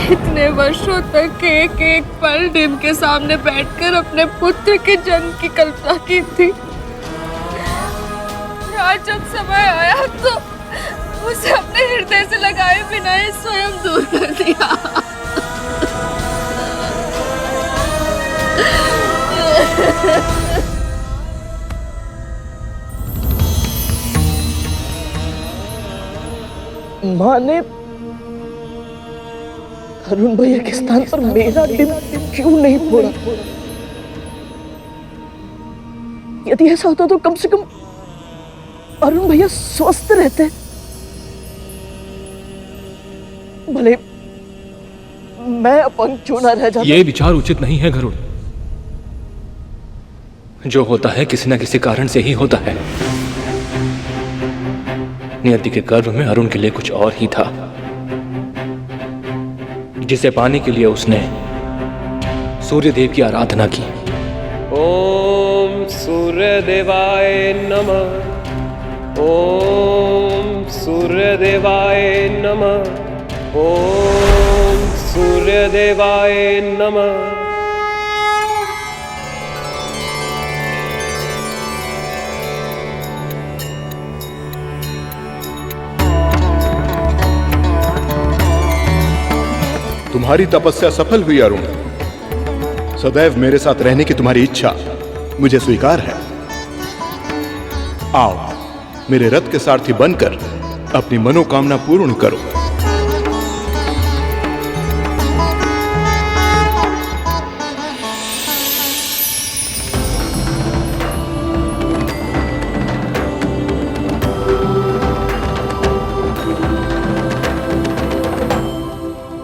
इतने वर्षों तक एक एक पल डिम के सामने बैठकर अपने पुत्र के जन्म की कल्पना की थी। आज जब समय आया तो उसे अपने हृदय से लगाए बिना ही स्वयं दूर कर दिया। माँ ने अरुण भैया के स्थान पर मेरा डिम क्यों नहीं फोड़ा? यदि ऐसा होता तो कम से कम अरुण भैया स्वस्थ रहते। भले मैं अपंग क्यों ना रह जाता। ये विचार उचित नहीं है गरुड़। जो होता है किसी न किसी कारण से ही होता है। नियति के गर्भ में अरुण के लिए कुछ और ही था, जिसे पाने के लिए उसने सूर्य देव की आराधना की। ओम सूर्य देवाय नमः। ओम सूर्य देवाय नमः। ओम सूर्य देवाय नमः। तुम्हारी तपस्या सफल हुई अरुण। सदैव मेरे साथ रहने की तुम्हारी इच्छा मुझे स्वीकार है। आओ मेरे रथ के सारथी बनकर अपनी मनोकामना पूर्ण करो।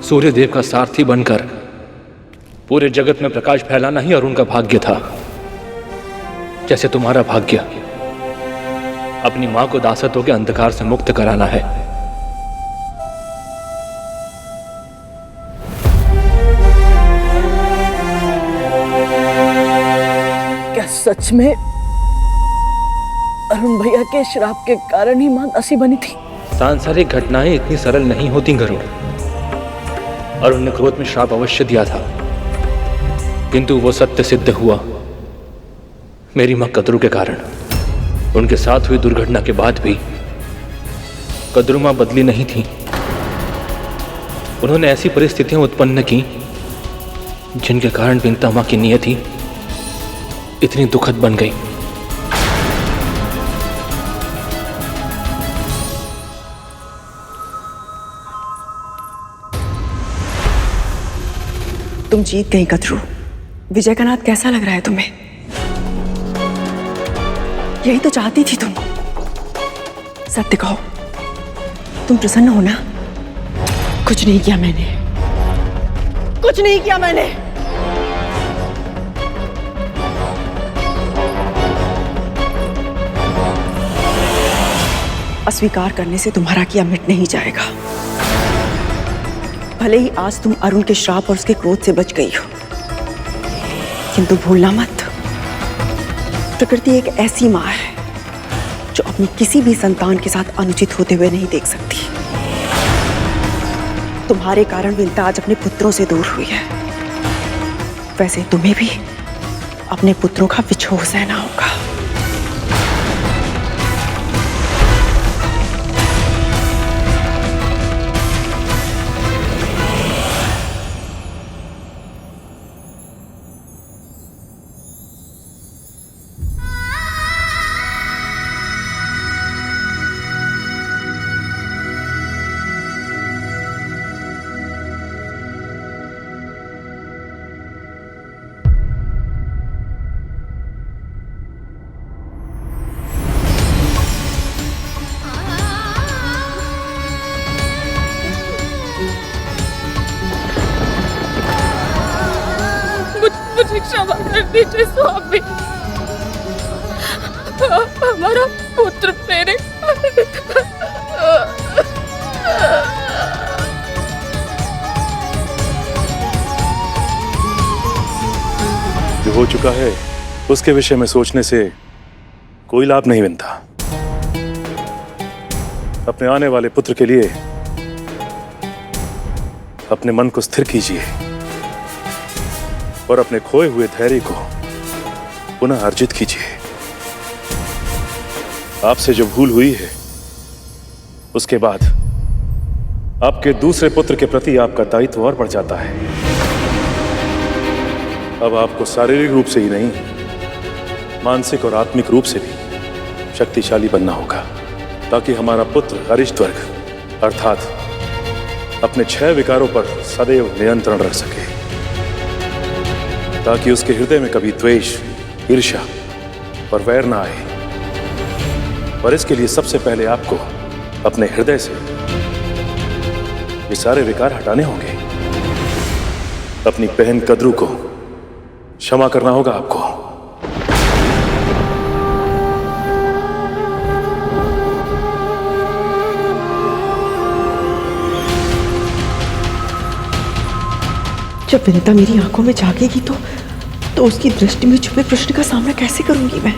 सूर्य देव का सारथी बनकर पूरे जगत में प्रकाश फैलाना ही अरुण का भाग्य था, जैसे तुम्हारा भाग्य अपनी मां को दासत्व के अंधकार से मुक्त कराना है। क्या सच में अरुण भैया के श्राप के कारण ही मां दासी बनी थी? सांसारिक घटनाएं इतनी सरल नहीं होती गरुड़। अरुण ने क्रोध में श्राप अवश्य दिया था, किंतु वो सत्य सिद्ध हुआ मेरी मां कद्रू के कारण। उनके साथ हुई दुर्घटना के बाद भी कद्रू मां बदली नहीं थी। उन्होंने ऐसी परिस्थितियां उत्पन्न की जिनके कारण विंता मां की नियति इतनी दुखद बन गई। तुम जीत गई कद्रू। विजय का नाथ कैसा लग रहा है तुम्हें? यही तो चाहती थी तुम। सत्य कहो, तुम प्रसन्न हो ना? कुछ नहीं किया मैंने, कुछ नहीं किया मैंने। अस्वीकार करने से तुम्हारा किया मिट नहीं जाएगा। भले ही आज तुम अरुण के श्राप और उसके क्रोध से बच गई हो, किंतु भूलना मत, प्रकृति एक ऐसी मां है जो अपनी किसी भी संतान के साथ अनुचित होते हुए नहीं देख सकती। तुम्हारे कारण विंता आज अपने पुत्रों से दूर हुई है, वैसे तुम्हें भी अपने पुत्रों का विछोह सहना होगा। मुझे क्षमा कर दीजिए स्वामी। हमारा पुत्र मेरे जो हो चुका है उसके विषय में सोचने से कोई लाभ नहीं बनता। अपने आने वाले पुत्र के लिए अपने मन को स्थिर कीजिए और अपने खोए हुए धैर्य को पुनः अर्जित कीजिए। आपसे जो भूल हुई है उसके बाद आपके दूसरे पुत्र के प्रति आपका दायित्व और बढ़ जाता है। अब आपको शारीरिक रूप से ही नहीं, मानसिक और आत्मिक रूप से भी शक्तिशाली बनना होगा, ताकि हमारा पुत्र अरिष्टवर्ग अर्थात अपने 6 विकारों पर सदैव नियंत्रण रख सके, ताकि उसके हृदय में कभी द्वेष, ईर्ष्या और वैर ना आए। और इसके लिए सबसे पहले आपको अपने हृदय से ये सारे विकार हटाने होंगे। अपनी बहन कद्रू को क्षमा करना होगा आपको। जब विनीता मेरी आंखों में झांकेगी तो उसकी दृष्टि में छुपे प्रश्न का सामना कैसे करूंगी मैं?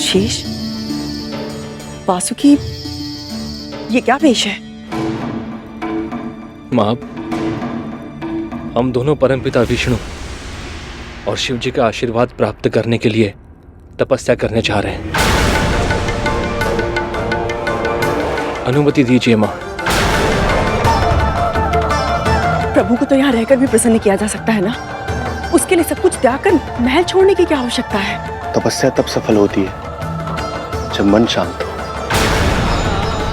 शेष, वासुकी, ये क्या वेश है? मां, हम दोनों परमपिता विष्णु और शिव जी का आशीर्वाद प्राप्त करने के लिए तपस्या करने जा रहे हैं। अनुमति दीजिए मां। प्रभु को तो यहाँ रहकर भी प्रसन्न किया जा सकता है ना? उसके लिए सब कुछ त्याग कर महल छोड़ने की क्या आवश्यकता है? तपस्या तब सफल होती है जब मन शांत हो।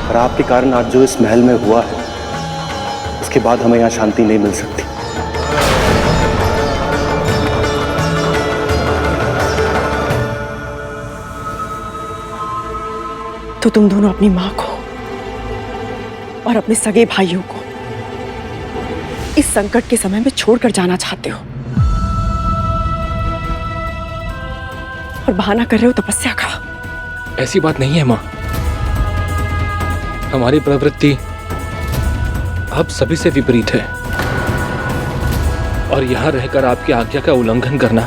और आपके कारण आज जो इस महल में हुआ है, उसके बाद हमें यहाँ शांति नहीं मिल सकती। तो तुम दोनों अपनी मां को और अपने सगे भाइयों को इस संकट के समय में छोड़कर जाना चाहते हो और बहाना कर रहे हो तपस्या का। ऐसी बात नहीं है मां। हमारी प्रवृत्ति आप सभी से विपरीत है और यहां रहकर आपकी आज्ञा का उल्लंघन करना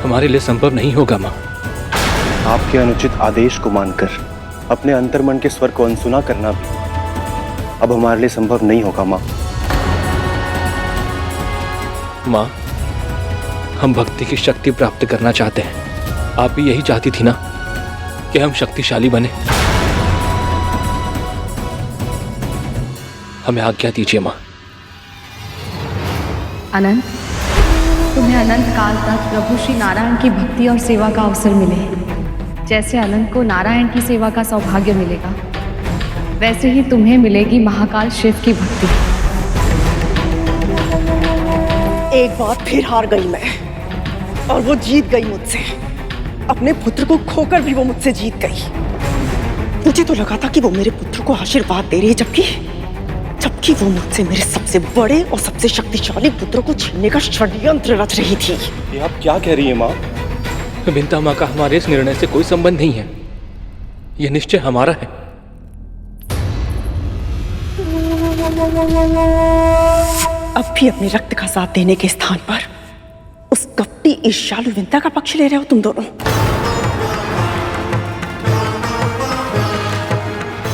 हमारे लिए संभव नहीं होगा मां। आपके अनुचित आदेश को मानकर अपने अंतर्मन के स्वर को अनसुना करना भी अब हमारे लिए संभव नहीं होगा मां। मां, हम भक्ति की शक्ति प्राप्त करना चाहते हैं। आप भी यही चाहती थी ना कि हम शक्तिशाली बने। हमें आज्ञा दीजिए मां। अनंत, तुम्हें अनंत काल तक प्रभु श्री नारायण की भक्ति और सेवा का अवसर मिले। जैसे अनंत को नारायण की सेवा का सौभाग्य मिलेगा, वैसे ही तुम्हें मिलेगी महाकाल शिव की भक्ति। एक बार फिर हार गई मैं और वो जीत गई मुझसे। अपने पुत्र को खोकर भी वो मुझसे जीत गई। मुझे तो लगा था कि वो मेरे पुत्र को आशीर्वाद दे रही है, जबकि वो मुझसे मेरे सबसे बड़े और सबसे शक्तिशाली पुत्र को छीनने का षड्यंत्र रच रही थी। ये आप क्या कह रही हैं मां? विनीता मां का हमारे इस निर्णय से कोई संबंध नहीं है। यह निश्चय हमारा है। अब भी अपने रक्त का साथ देने के स्थान पर उस कपटी ईर्ष्यालु विनीता का पक्ष ले रहे हो तुम दोनों।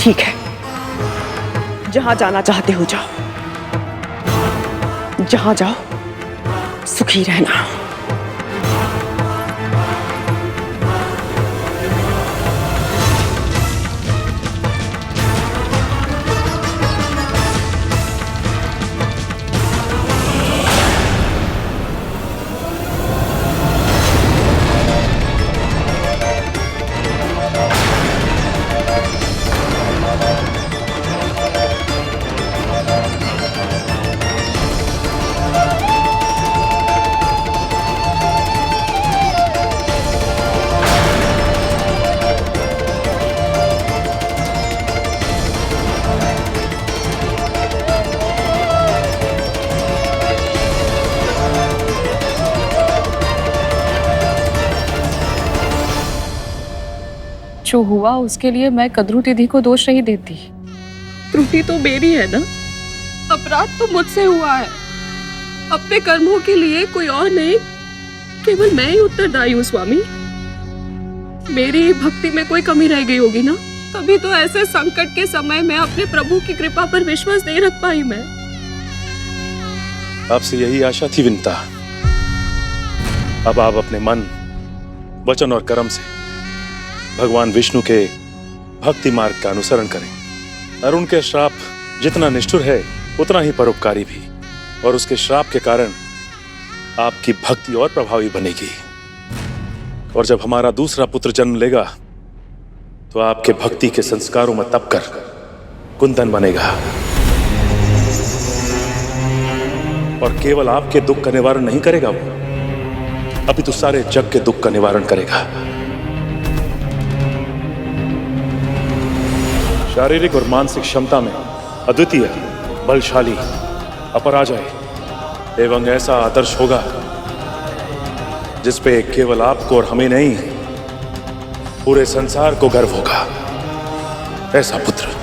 ठीक है, जहां जाना चाहते हो जाओ। जहां जाओ सुखी रहना। जो हुआ उसके लिए मैं कद्रू दीदी को दोष नहीं देती। त्रुटि तो मेरी है ना, अपराध तो मुझसे हुआ है। अपने कर्मों के लिए कोई और नहीं, केवल मैं ही उत्तरदायी हूँ स्वामी। मेरी भक्ति में कोई कमी रह गई होगी ना, तभी तो ऐसे संकट के समय में अपने प्रभु की कृपा पर विश्वास नहीं रख पाई मैं। आपसे यही आशा थी विंता। अब आप अपने मन, वचन और कर्म से भगवान विष्णु के भक्ति मार्ग का अनुसरण करें। अरुण के श्राप जितना निष्ठुर है उतना ही परोपकारी भी, और उसके श्राप के कारण आपकी भक्ति और प्रभावी बनेगी। और जब हमारा दूसरा पुत्र जन्म लेगा तो आपके भक्ति के संस्कारों में तप कर कुंदन बनेगा, और केवल आपके दुख का निवारण नहीं करेगा वो, अभी तो सारे जग के दुख का निवारण करेगा। शारीरिक और मानसिक क्षमता में अद्वितीय, बलशाली, अपराजय एवं ऐसा आदर्श होगा जिस पे केवल आपको और हमें नहीं, पूरे संसार को गर्व होगा। ऐसा पुत्र।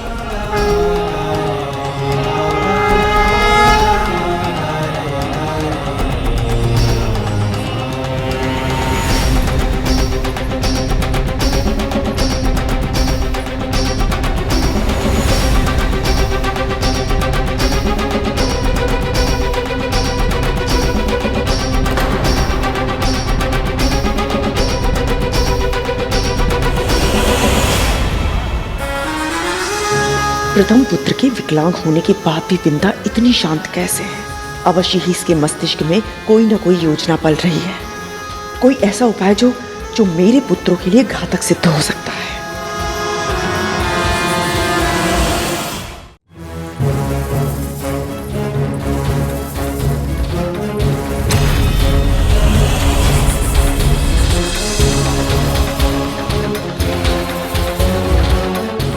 प्रथम पुत्र के विकलांग होने के बाद भी विंता इतनी शांत कैसे है? अवश्य ही इसके मस्तिष्क में कोई न कोई योजना पल रही है, कोई ऐसा उपाय जो मेरे पुत्रों के लिए घातक सिद्ध हो सकता है।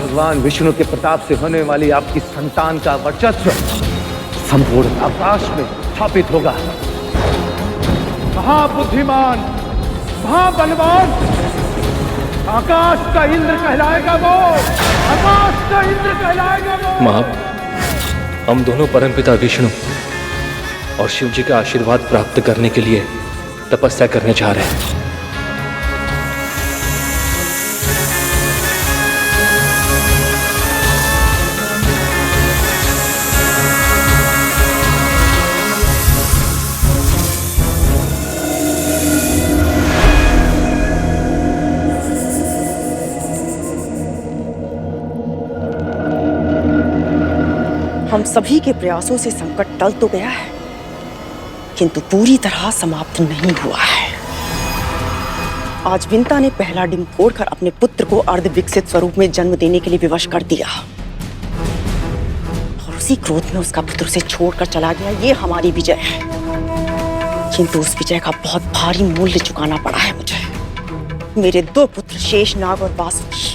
भगवान विष्णु के प्रताप से होने वाली आपकी संतान का वर्चस्व संपूर्ण आकाश में स्थापित होगा। महाबुद्धिमान, महाबलवान, आकाश का इंद्र कहलाएगा वो, आकाश का इंद्र कहलाएगा वो। मां, हम दोनों परमपिता विष्णु और शिव जी का आशीर्वाद प्राप्त करने के लिए तपस्या करने जा रहे हैं। हम सभी के प्रयासों से संकट टल तो गया है, किंतु पूरी तरह समाप्त नहीं हुआ है। आज विंता ने पहला डिंब फोड़कर अपने पुत्र को अर्ध विकसित स्वरूप में जन्म देने के लिए विवश कर दिया, और उसी क्रोध में उसका पुत्र उसे छोड़कर चला गया। ये हमारी विजय है, किंतु उस विजय का बहुत भारी मूल्य चुकाना पड़ा है मुझे। मेरे दो पुत्र शेषनाग और वासुकी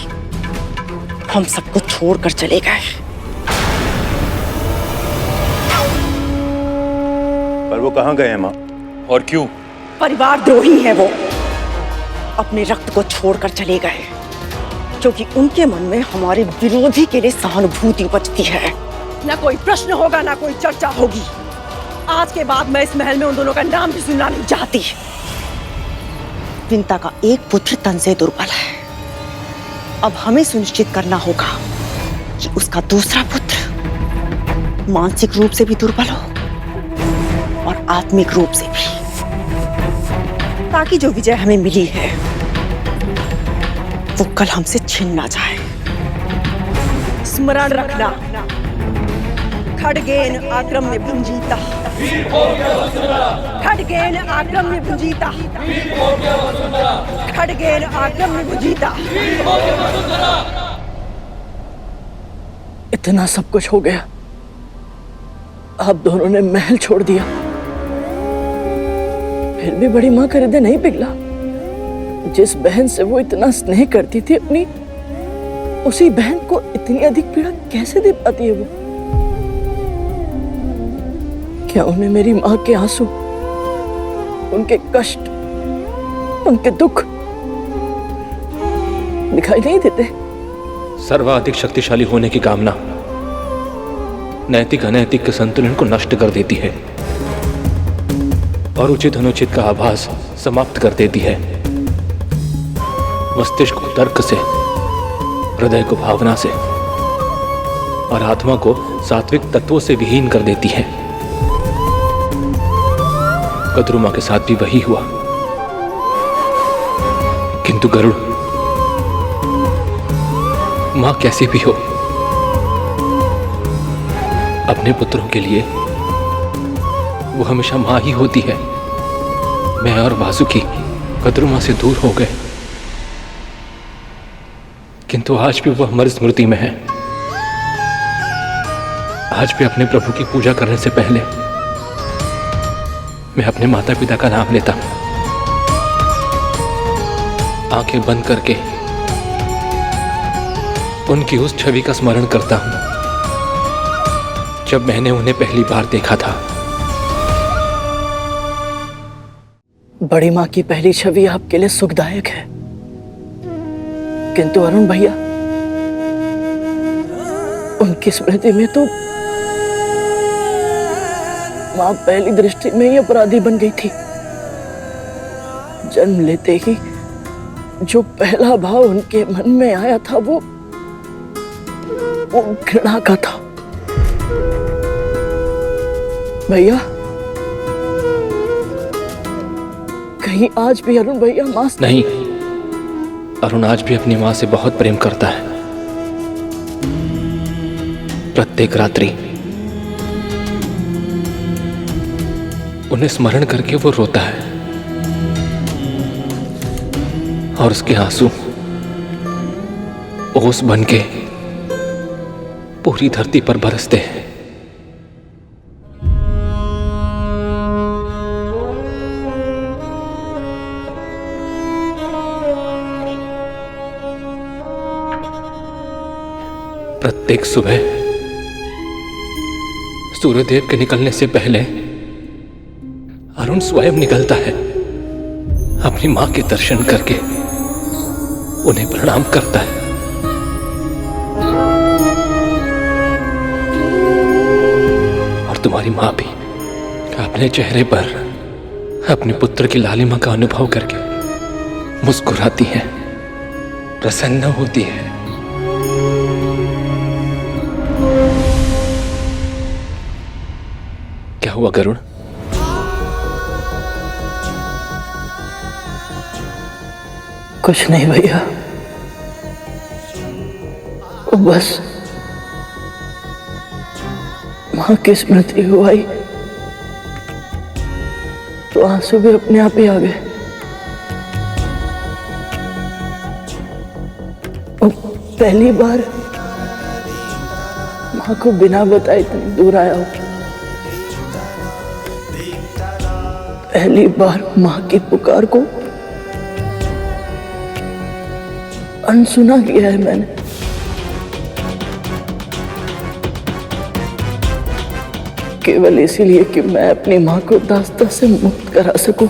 हम सबको छोड़कर चले गए। पर वो कहां गए हैं मां, और क्यों? परिवार द्रोही है वो, अपने रक्त को छोड़कर चले गए, क्योंकि उनके मन में हमारे विरोधी के लिए सहानुभूति उपजती है। न कोई प्रश्न होगा, न कोई चर्चा होगी। आज के बाद मैं इस महल में उन दोनों का नाम भी सुनना नहीं चाहती। विंता का एक पुत्र तन से दुर्बल है, अब हमें सुनिश्चित करना होगा कि उसका दूसरा पुत्र मानसिक रूप से भी दुर्बल हो और आत्मिक रूप से भी, ताकि जो विजय हमें मिली है वो कल हमसे छिन ना जाए। स्मरण रखना, खड्गेन आक्रम्य भुंजीता, खड्गेन आक्रम्य भुंजीता, खड्गेन आक्रम्य भुंजीता। इतना सब कुछ हो गया, आप दोनों ने महल छोड़ दिया, फिर भी बड़ी मां का हृदय नहीं पिघला। जिस बहन से वो इतना स्नेह करती थी अपनी, उसी बहन को इतनी अधिक पीड़ा कैसे दे पाती है वो? क्या उन्हें मेरी मां के आंसू, उनके कष्ट, उनके दुख दिखाई नहीं देते? सर्वाधिक शक्तिशाली होने की कामना नैतिक अनैतिक के संतुलन को नष्ट कर देती है और उचित अनुचित का आभास समाप्त कर देती है। मस्तिष्क को तर्क से, हृदय को भावना से और आत्मा को सात्विक तत्वों से विहीन कर देती है। कद्रुमा के साथ भी वही हुआ। किंतु गरुड़, मां कैसी भी हो, अपने पुत्रों के लिए वो हमेशा मां ही होती है। मैं और वासुकी कद्रुमा से दूर हो गए, किंतु आज भी वो हमारी स्मृति में है। आज भी अपने प्रभु की पूजा करने से पहले मैं अपने माता पिता का नाम लेता हूं, आंखें बंद करके उनकी उस छवि का स्मरण करता हूं जब मैंने उन्हें पहली बार देखा था। बड़ी माँ की पहली छवि आपके लिए सुखदायक है, किंतु अरुण भैया, उनकी स्मृति में तो माँ पहली दृष्टि में ही अपराधी बन गई थी। जन्म लेते ही जो पहला भाव उनके मन में आया था वो घृणा का था। भैया, कहीं आज भी अरुण भैया मां से... नहीं, अरुण आज भी अपनी मां से बहुत प्रेम करता है। प्रत्येक रात्रि उन्हें स्मरण करके वो रोता है और उसके आंसू ओस बनके पूरी धरती पर बरसते हैं। प्रत्येक सुबह सूर्यदेव के निकलने से पहले अरुण स्वयं निकलता है, अपनी मां के दर्शन करके उन्हें प्रणाम करता है। और तुम्हारी मां भी अपने चेहरे पर अपने पुत्र की लालिमा का अनुभव करके मुस्कुराती है, प्रसन्न होती है। क्या हुआ गरुड़? कुछ नहीं भैया, बस मां की स्मृति हो आई तो आंसू भी अपने आप ही आ गए। पहली बार मां को बिना बताए इतनी दूर आया हूं। पहली बार मां की पुकार को अनसुना किया है मैंने। केवल इसीलिए कि मैं अपनी मां को दास्ता से मुक्त करा सकूं।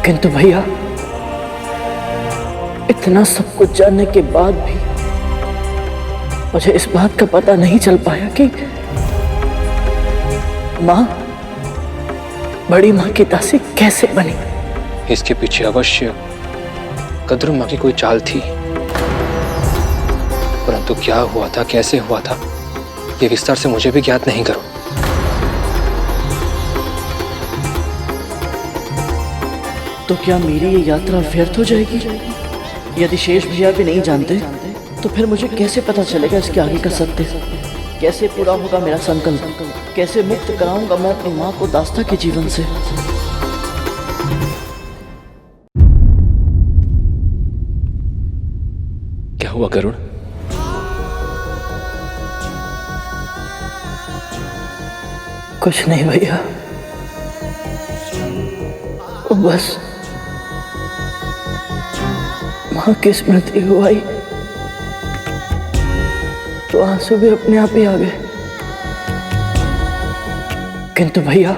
किंतु भैया, इतना सब कुछ जानने के बाद भी मुझे इस बात का पता नहीं चल पाया कि मां बड़ी मां की दासी कैसे बनी। इसके पीछे अवश्य कद्रुमा की कोई चाल थी, परंतु क्या हुआ था, कैसे हुआ था, ये विस्तार से मुझे भी ज्ञात नहीं करो। तो क्या मेरी ये यात्रा व्यर्थ हो जाएगी? यदि शेष भैया भी नहीं जानते तो फिर मुझे कैसे पता चलेगा इसके आगे का सत्य? कैसे पूरा होगा मेरा संकल्प? कैसे मुक्त कराऊंगा मैं अपनी मां को दास्ता के जीवन से? क्या हुआ गरुड़? कुछ नहीं भैया, बस मां की स्मृति हो आई तो आंसू भी अपने आप ही आ गए। किंतु भैया,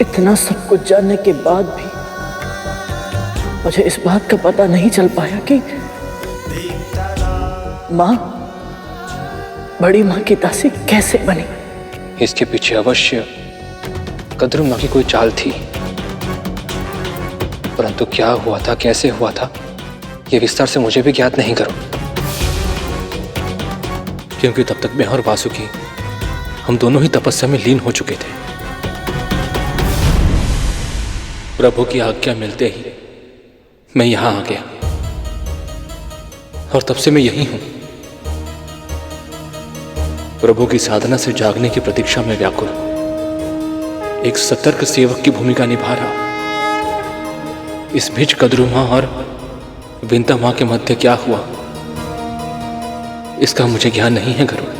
इतना सब कुछ जानने के बाद भी मुझे इस बात का पता नहीं चल पाया कि माँ, बड़ी माँ की दासी कैसे बनी। इसके पीछे अवश्य कद्रू माँ की कोई चाल थी, परंतु क्या हुआ था, कैसे हुआ था, यह विस्तार से मुझे भी ज्ञात नहीं करो, क्योंकि तब तक मैं और वासुकी हम दोनों ही तपस्या में लीन हो चुके थे। प्रभु की आज्ञा मिलते ही मैं यहां आ गया और तब से मैं यही हूं, प्रभु की साधना से जागने की प्रतीक्षा में व्याकुल, एक सतर्क सेवक की भूमिका निभा रहा। इस बीच कद्रू मां और विंता मां के मध्य क्या हुआ, इसका मुझे ज्ञान नहीं है गरुड़।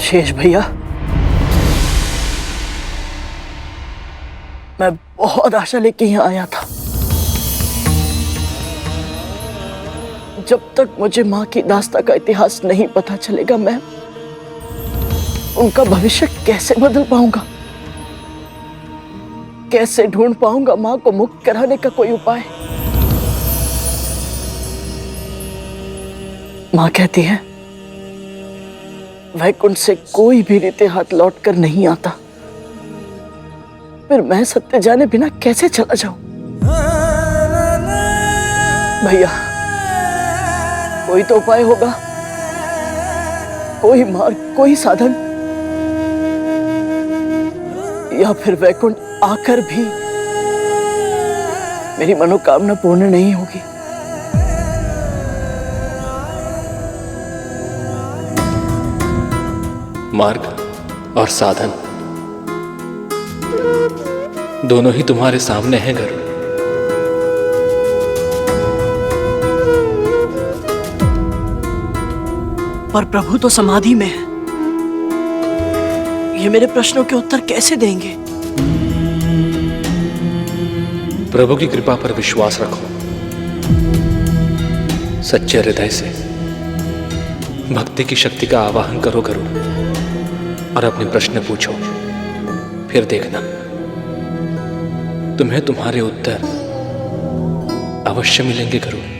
शेष भैया, मैं बहुत आशा लेके यहाँ आया था। जब तक मुझे माँ की दास्ता का इतिहास नहीं पता चलेगा, मैं उनका भविष्य कैसे बदल पाऊंगा, कैसे ढूंढ पाऊंगा माँ को मुक्त कराने का कोई उपाय। माँ कहती है वैकुंठ से कोई भी रीते हाथ लौटकर नहीं आता, फिर मैं सत्य जाने बिना कैसे चला जाऊं। भैया, कोई तो उपाय होगा, कोई मार्ग, कोई साधन, या फिर वैकुंठ आकर भी मेरी मनोकामना पूर्ण नहीं होगी। मार्ग और साधन दोनों ही तुम्हारे सामने हैं गरुड़। पर प्रभु तो समाधि में है, ये मेरे प्रश्नों के उत्तर कैसे देंगे? प्रभु की कृपा पर विश्वास रखो, सच्चे हृदय से भक्ति की शक्ति का आवाहन करो गरुड़, और अपने प्रश्न पूछो, फिर देखना तुम्हें तुम्हारे उत्तर अवश्य मिलेंगे गरुड़।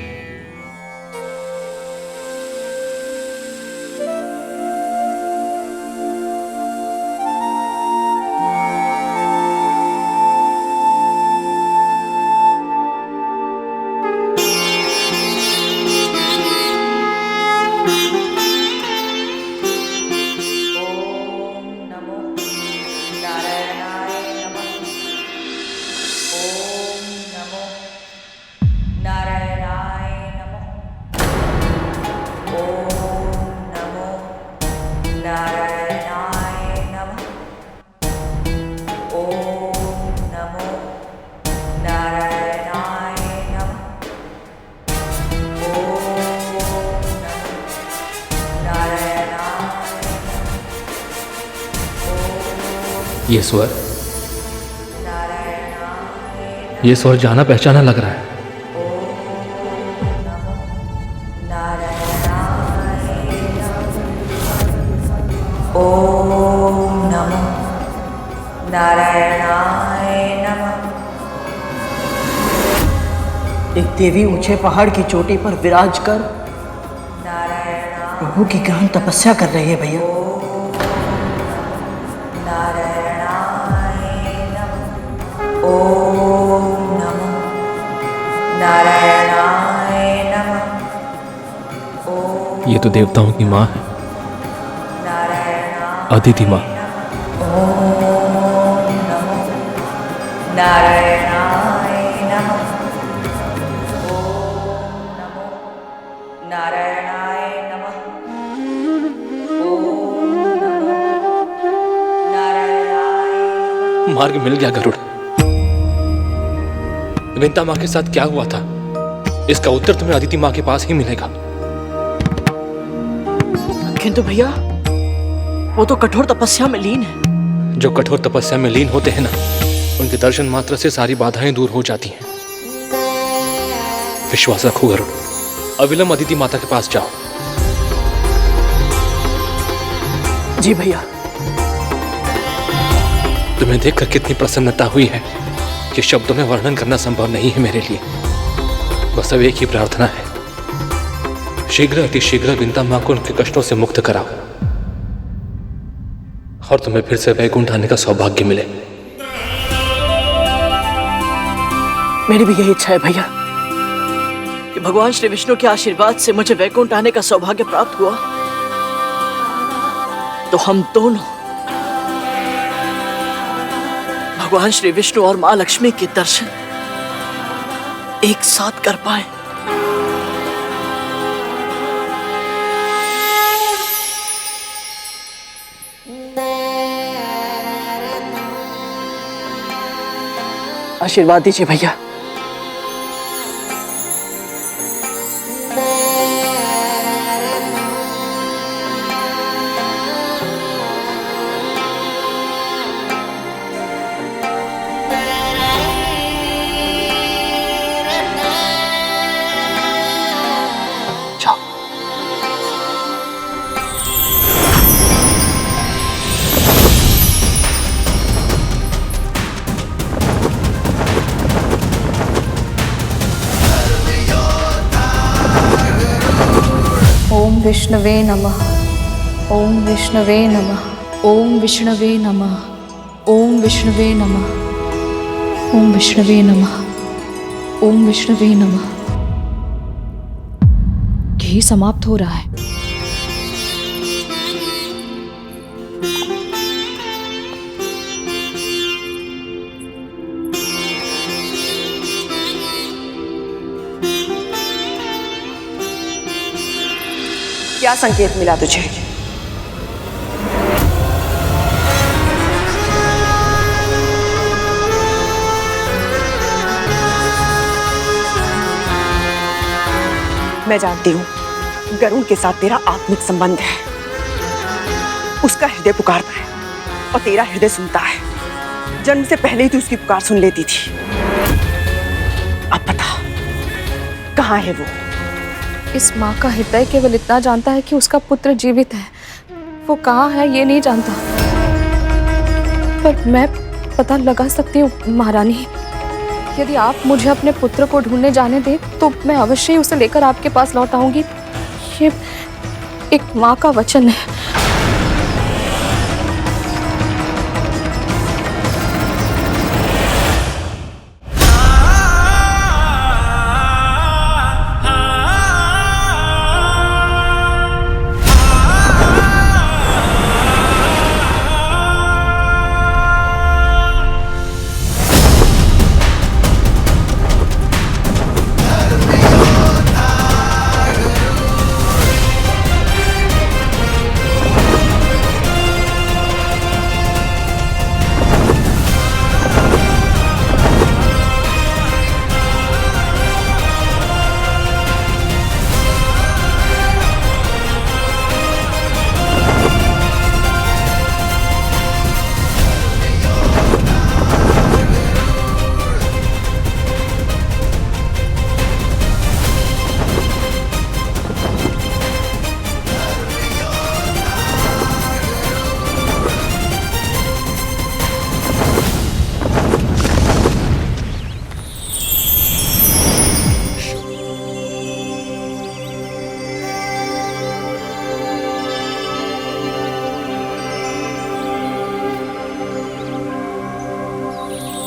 ये स्वर जाना पहचाना लग रहा है। ओम नमो नारायणाय नमः। एक देवी ऊंचे पहाड़ की चोटी पर विराज कर प्रभु की गहन तपस्या कर रही है भैया। ये तो देवताओं की माँ है, अदिति माँ। नारायणाय नमः। ओम नमो नारायणाय नमः। ओम नमो नारायणाय। मार्ग मिल गया गरुड़। विंता माँ के साथ क्या हुआ था, इसका उत्तर तुम्हें अदिति माँ के पास ही मिलेगा। किंतु भैया, वो तो कठोर तपस्या में लीन है। जो कठोर तपस्या में लीन होते हैं ना, उनके दर्शन मात्र से सारी बाधाएं दूर हो जाती हैं। विश्वास रखो गरुड़, अविलंब अदिति माता के पास जाओ। जी भैया। तुम्हें देखकर कितनी प्रसन्नता हुई है कि शब्दों में वर्णन करना संभव नहीं है मेरे लिए। बस अब एक ही प्रार्थना है, शीघ्र अतिशीघ्र विंता मां को उनके कष्टों से मुक्त कराओ और तुम्हें फिर से वैकुंठ आने का सौभाग्य मिले। मेरी भी यही इच्छा है भैया कि भगवान श्री विष्णु के आशीर्वाद से मुझे वैकुंठ आने का सौभाग्य प्राप्त हुआ तो हम दोनों भगवान श्री विष्णु और मां लक्ष्मी के दर्शन एक साथ कर पाए। आशीर्वाद दीजिए भैया। ओम विष्णवे नमः। ओम विष्णवे नमः। ओम विष्णवे नमः। ओम विष्णवे नमः। ओम विष्णवे नमः। ओम विष्णवे नमः। घी समाप्त हो रहा है। क्या संकेत मिला तुझे? मैं जानती हूं गरुड़ के साथ तेरा आत्मिक संबंध है। उसका हृदय पुकारता है और तेरा हृदय सुनता है। जन्म से पहले ही तू उसकी पुकार सुन लेती थी। अब बता कहां है वो? इस माँ का हृदय केवल इतना जानता है कि उसका पुत्र जीवित है। वो कहाँ है ये नहीं जानता, पर मैं पता लगा सकती हूँ महारानी। यदि आप मुझे अपने पुत्र को ढूंढने जाने दें तो मैं अवश्य ही उसे लेकर आपके पास लौट आऊंगी। ये एक माँ का वचन है।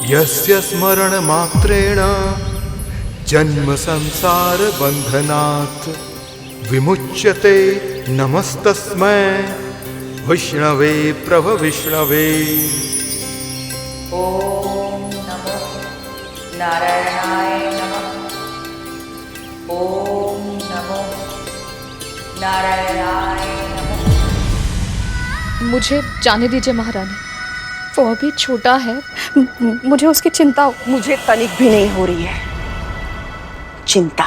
यस्य स्मरण मात्रेण जन्म संसार बंधनात् विमुच्यते नमस्तस्मै विष्णवे प्रभ विष्णवे। ओम नमो नारायणाय नमः। ओम नमो नारायणाय नमः। मुझे जाने दीजिए महारानी, वो अभी छोटा है, मुझे उसकी चिंता। मुझे तनिक भी नहीं हो रही है चिंता।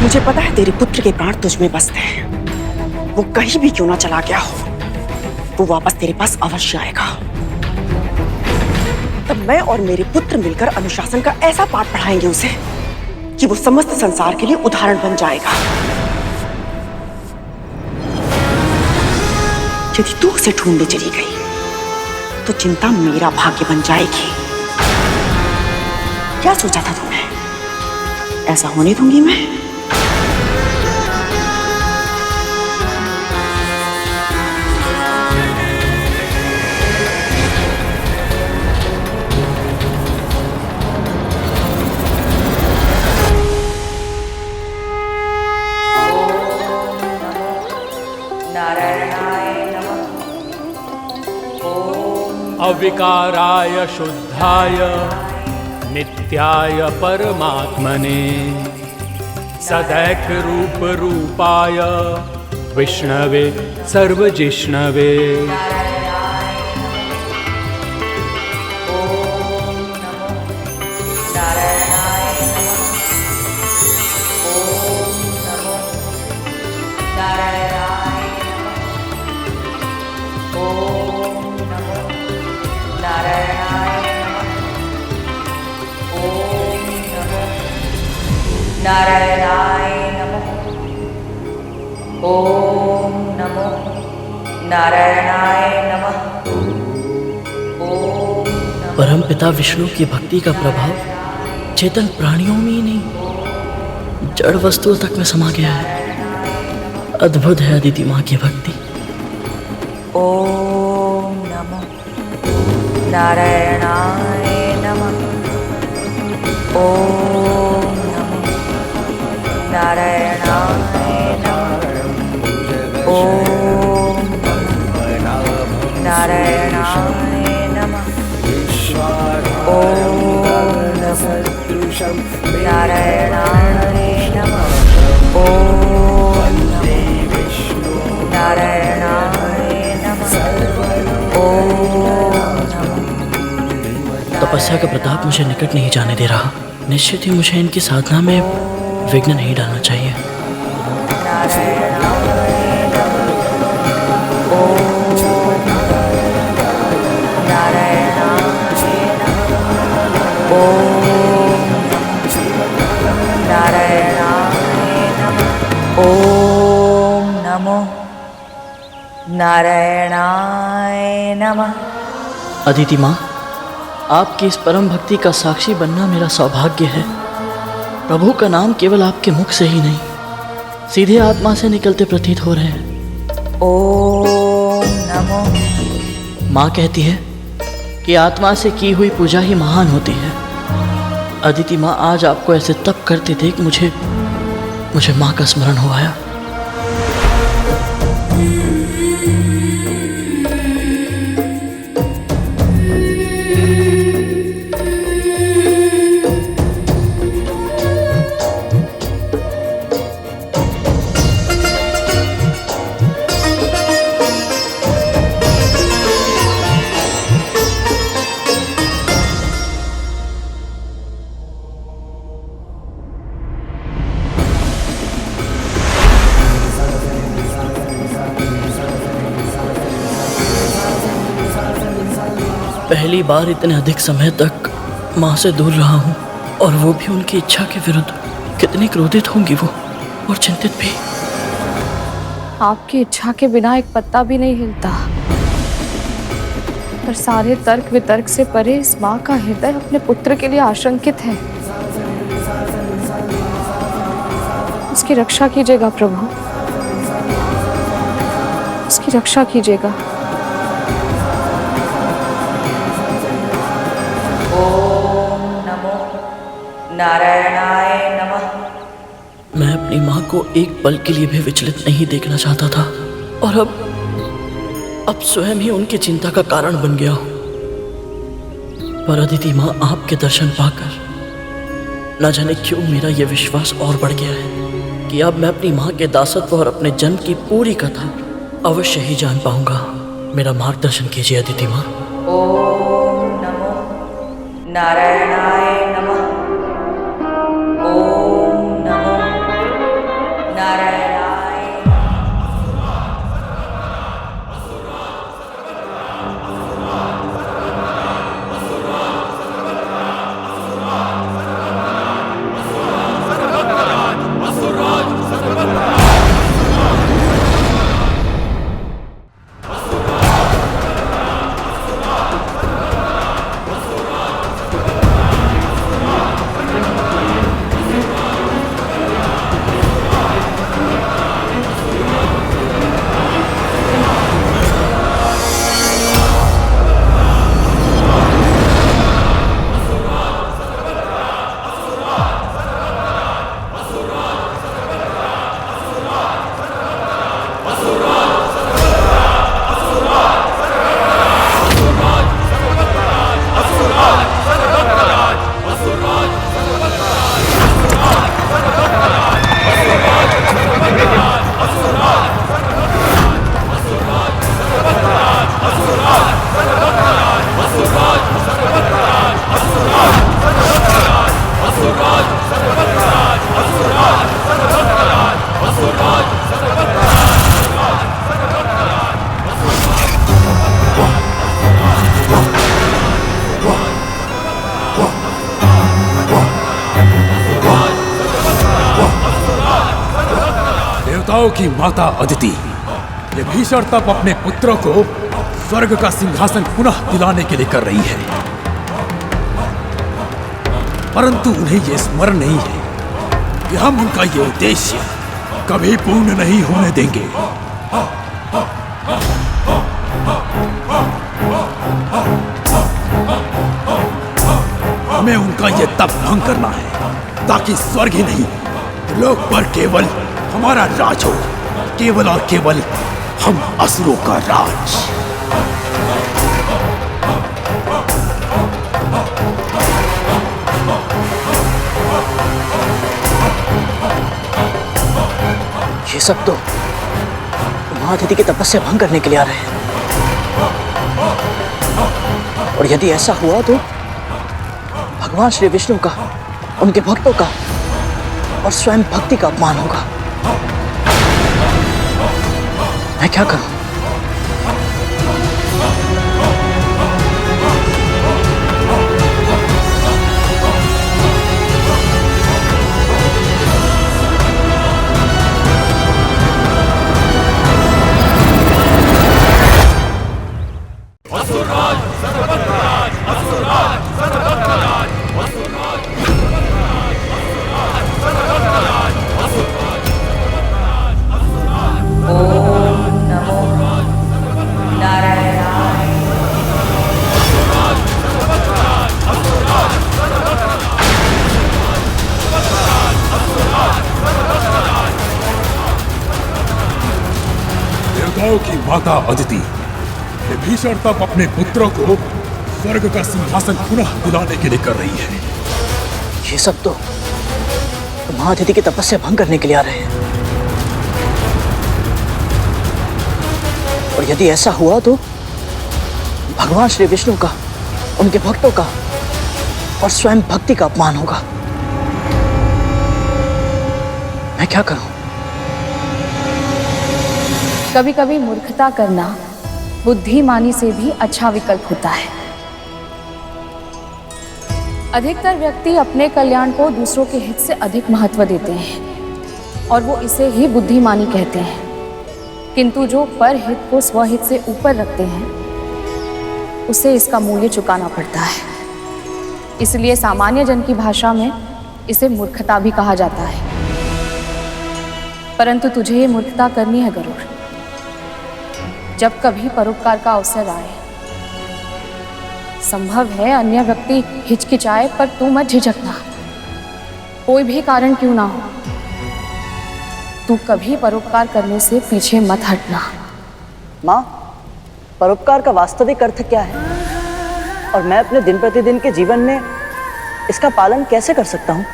मुझे पता है तेरे पुत्र के प्राण तुझ में बसते हैं। वो कहीं भी क्यों ना चला गया हो, वो वापस तेरे पास अवश्य आएगा। तब मैं और मेरे पुत्र मिलकर अनुशासन का ऐसा पाठ पढ़ाएंगे उसे कि वो समस्त संसार के लिए उदाहरण बन जाएगा। यदि तू उसे ढूंढने चली गई तो चिंता मेरा भाग्य बन जाएगी। क्या सोचा था तुमने? ऐसा होने दूंगी मैं? नारायणाय नमः। अविकाराय शुद्धाय नित्याय परमात्मने सदैक रूप रूपाय विष्णवे सर्वजिष्णवे नारायणाय नमः। ओम नमो नारायणाय नमः। परम पिता विष्णु की भक्ति का प्रभाव चेतन प्राणियों में ही नहीं, जड़ वस्तुओं तक में समा गया है। अद्भुत है अदिति माँ की भक्ति। ओम नमो नारायणाय नमः। ओम नमो नारायणाय नमः। ओम नारायणाय नमः। ओम नमो नारायणाय नमः। ओम नारायणाय नमः। ओम तपस्या का प्रताप मुझे निकट नहीं जाने दे रहा। निश्चित ही मुझे इनकी साधना में विघ्न नहीं डालना चाहिए। ओम नमो नारायणाय नमः। अदिति माँ, आपकी इस परम भक्ति का साक्षी बनना मेरा सौभाग्य है। प्रभु का नाम केवल आपके मुख से ही नहीं, सीधे आत्मा से निकलते प्रतीत हो रहे हैं। ओम नमो। माँ कहती है कि आत्मा से की हुई पूजा ही महान होती है। अदिति माँ, आज आपको ऐसे तप करते देख मुझे माँ का स्मरण हो आया। पहली बार इतने अधिक समय तक माँ से दूर रहा हूँ, और वो भी उनकी इच्छा के विरुद्ध। कितनी क्रोधित होंगी वो, और चिंतित भी। आपकी इच्छा के बिना एक पत्ता भी नहीं हिलता, पर सारे तर्क वितर्क से परे इस माँ का हृदय अपने पुत्र के लिए आशंकित है। उसकी रक्षा कीजिएगा प्रभु, उसकी रक्षा कीजिएगा। ओम नमो नारायणाय नमः। मैं अपनी माँ को एक पल के लिए भी विचलित नहीं देखना चाहता था, और अब स्वयं ही उनकी चिंता का कारण बन गया हूँ। पर अदिति माँ, आपके दर्शन पाकर न जाने क्यों मेरा यह विश्वास और बढ़ गया है कि अब मैं अपनी माँ के दासत्व और अपने जन्म की पूरी कथा अवश्य ही जान पाऊंगा। मेरा मार्गदर्शन कीजिए अदिति माँ। ओम नमो नारायणाय नमः। ओम नमो नारायणाय। देवताओं की माता अदिति विभीषण तप अपने पुत्रों को स्वर्ग का सिंहासन पुनः दिलाने के लिए कर रही है, परंतु उन्हें यह स्मरण नहीं है कि हम उनका ये उद्देश्य कभी पूर्ण नहीं होने देंगे। हमें उनका ये तप भंग करना है ताकि स्वर्ग ही नहीं लोक पर केवल हमारा राज हो, केवल और केवल हम असुरों का राज। ये सब तो महाअतिथि की तपस्या भंग करने के लिए आ रहे हैं, और यदि ऐसा हुआ तो भगवान श्री विष्णु का, उनके भक्तों का और स्वयं भक्ति का अपमान होगा। मैं क्या करूं? देवताओं की माता अदिति विभीषण तप अपने पुत्रों को स्वर्ग का सिंहासन पुनः दिलाने के लिए कर रही है। ये सब तो महाअतिथि की तपस्या भंग करने के लिए आ रहे हैं, और यदि ऐसा हुआ तो भगवान श्री विष्णु का, उनके भक्तों का और स्वयं भक्ति का अपमान होगा। मैं क्या करूं? कभी कभी मूर्खता करना बुद्धिमानी से भी अच्छा विकल्प होता है। अधिकतर व्यक्ति अपने कल्याण को दूसरों के हित से अधिक महत्व देते हैं और वो इसे ही बुद्धिमानी कहते हैं, किंतु जो परहित को स्वहित से ऊपर रखते हैं उसे इसका मूल्य चुकाना पड़ता है। इसलिए सामान्य जन की भाषा में इसे मूर्खता भी कहा जाता है। परंतु तुझे ये मूर्खता करनी है गरुड़। जब कभी परोपकार का अवसर आए, संभव है अन्य व्यक्ति हिचकिचाए, पर तू मत झिझकना। कोई भी कारण क्यों ना हो, तू कभी परोपकार करने से पीछे मत हटना। माँ, परोपकार का वास्तविक अर्थ क्या है और मैं अपने दिन प्रतिदिन के जीवन में इसका पालन कैसे कर सकता हूँ?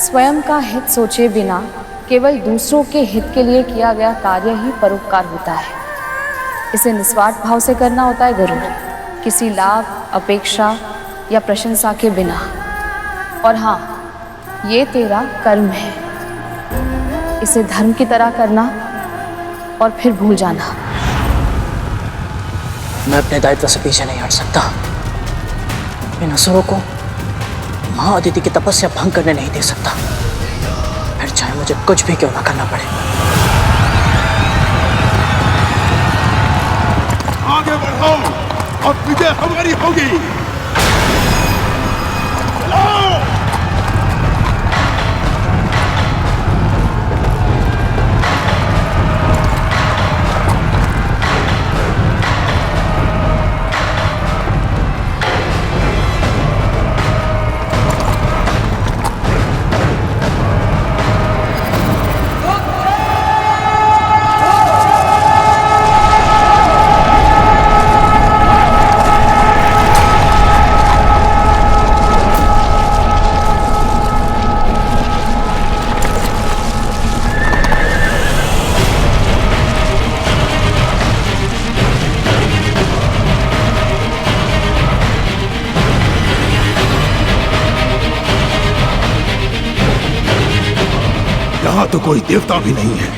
स्वयं का हित सोचे बिना केवल दूसरों के हित के लिए किया गया कार्य ही परोपकार होता है। इसे निस्वार्थ भाव से करना होता है गरुड़, किसी लाभ, अपेक्षा या प्रशंसा के बिना। और हाँ, ये तेरा कर्म है, इसे धर्म की तरह करना और फिर भूल जाना। मैं अपने दायित्व से पीछे नहीं हट सकता। इन असुरों को महाअतिथि की तपस्या भंग करने नहीं दे सकता, फिर चाहे मुझे कुछ भी क्यों ना करना पड़े। आगे बढ़ो और विजय हमारी होगी। चलो! यहाँ तो कोई देवता भी नहीं है।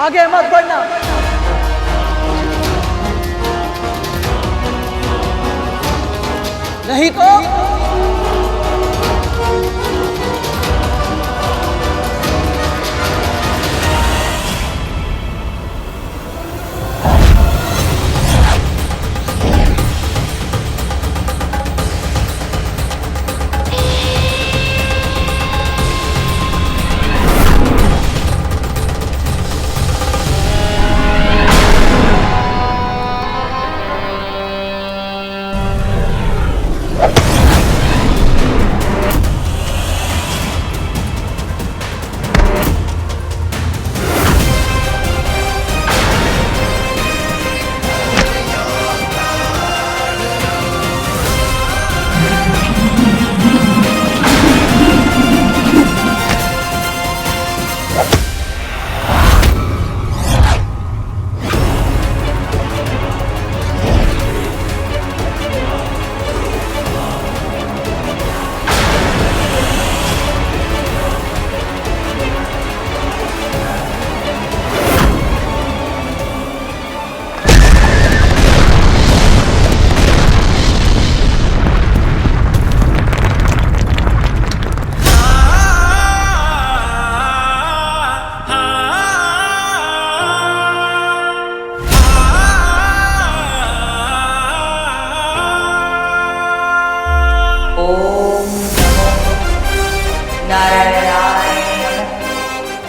आगे मत बढ़ना। नहीं तो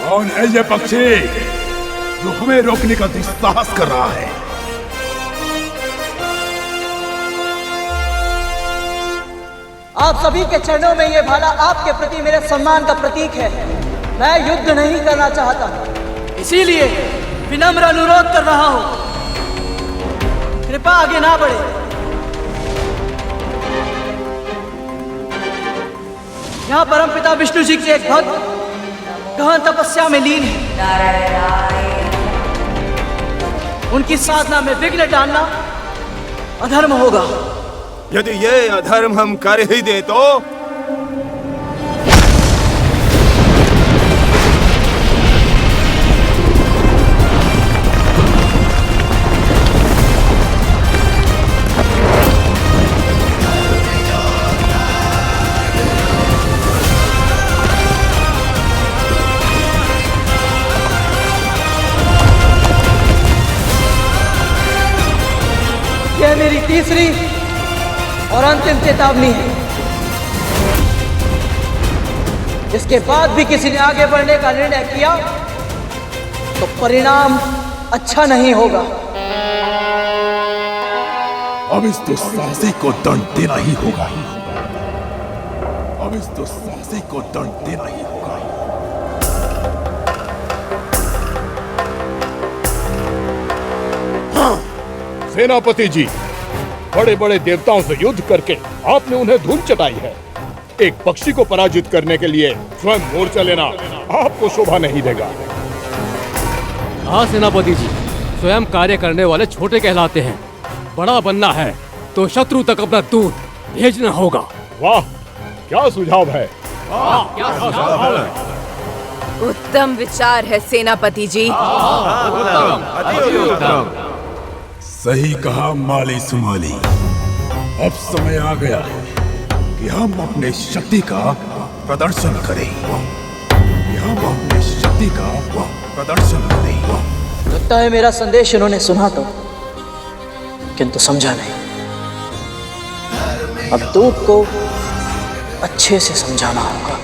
कौन है ये पक्षी जो हमें रोकने का दुस्साहस कर रहा है? आप सभी के चरणों में ये भाला आपके प्रति मेरे सम्मान का प्रतीक है। मैं युद्ध नहीं करना चाहता, इसीलिए विनम्र अनुरोध कर रहा हूं, कृपा आगे ना बढ़े। यहाँ परमपिता विष्णु जी के एक भक्त गहन तपस्या में लीन है। उनकी साधना में विघ्न डालना अधर्म होगा। यदि ये अधर्म हम कर ही दे तो यह मेरी तीसरी और अंतिम चेतावनी है। इसके बाद भी किसी ने आगे बढ़ने का निर्णय किया तो परिणाम अच्छा नहीं होगा। अब इस दुस्साहसी को दंड देना ही होगा। अब इस दुस्साहसी को दंड देना ही होगा। हाँ, सेनापति जी, बड़े बड़े देवताओं से युद्ध करके आपने उन्हें धूल चटाई है। एक पक्षी को पराजित करने के लिए स्वयं मोर्चा लेना आपको शोभा नहीं देगा। हाँ सेनापति जी, स्वयं कार्य करने वाले छोटे कहलाते हैं। बड़ा बनना है तो शत्रु तक अपना दूत भेजना होगा। वाह, क्या सुझाव है। उत्तम विचार है सेनापति जी। सही कहा माली सुमाली। अब समय आ गया है कि हम अपने शक्ति का प्रदर्शन करें। लगता है मेरा संदेश इन्होंने सुना तो, किंतु समझा नहीं। अब दूत को अच्छे से समझाना होगा।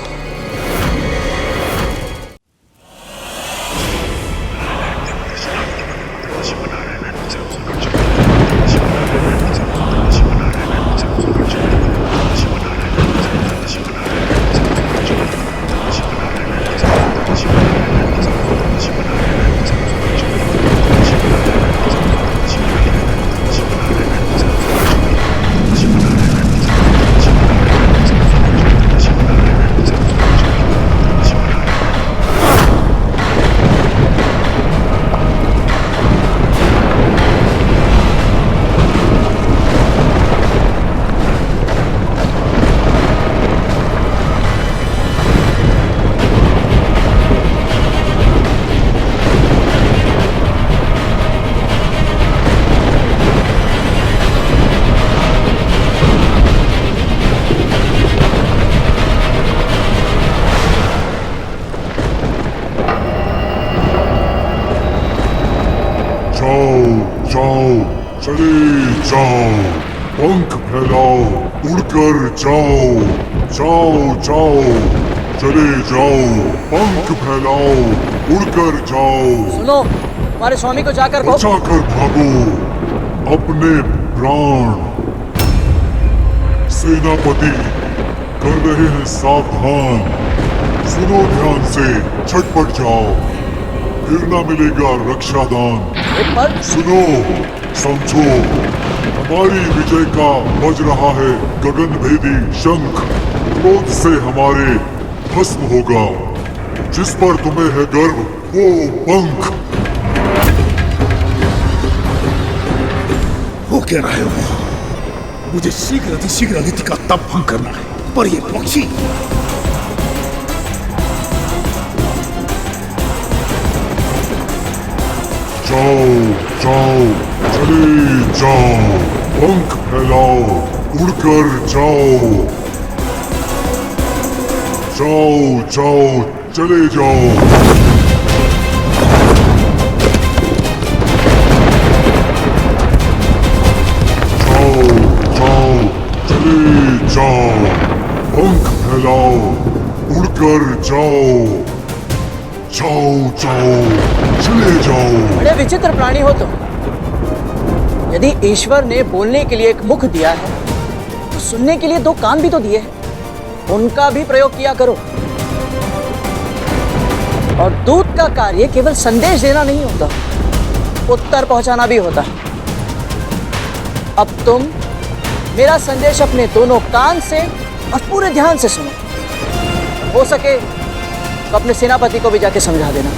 जाओ जाओ चले जाओ, पंख फैलाओ उड़कर जाओ, जाओ जाओ चले जाओ, पंख फैलाओ उड़कर जाओ। सुनो, हमारे स्वामी को जाकर बचाकर भागो अपने प्राण। सेनापति कर रहे हैं सावधान, सुनो ध्यान से, झटपट जाओ, फिर ना मिलेगा रक्षादान। सुनो, समझो, हमारी विजय का बज रहा है गगन भेदी शंख, क्रोध से हमारे भस्म होगा, जिस पर तुम्हें है गर्व वो पंख। वो कह रहे हो मुझे शीघ्र अतिशीघ्र अदिति का तप भंग करना है, पर ये पक्षी जाओ जाओ चले जाओ, पंख फैलाओ उड़कर जाओ, जाओ जाओ चले जाओ। जाओ जाओ चले जाओ, पंख फैलाओ उड़कर जाओ, जाओ जाओ चले जाओ। बड़े विचित्र प्राणी हो तुम। यदि ईश्वर ने बोलने के लिए एक मुख दिया है तो सुनने के लिए दो कान भी तो दिए हैं, उनका भी प्रयोग किया करो। और दूत का कार्य केवल संदेश देना नहीं होता, उत्तर पहुंचाना भी होता है। अब तुम मेरा संदेश अपने दोनों कान से और पूरे ध्यान से सुनो। हो सके तो अपने सेनापति को भी जाके समझा देना।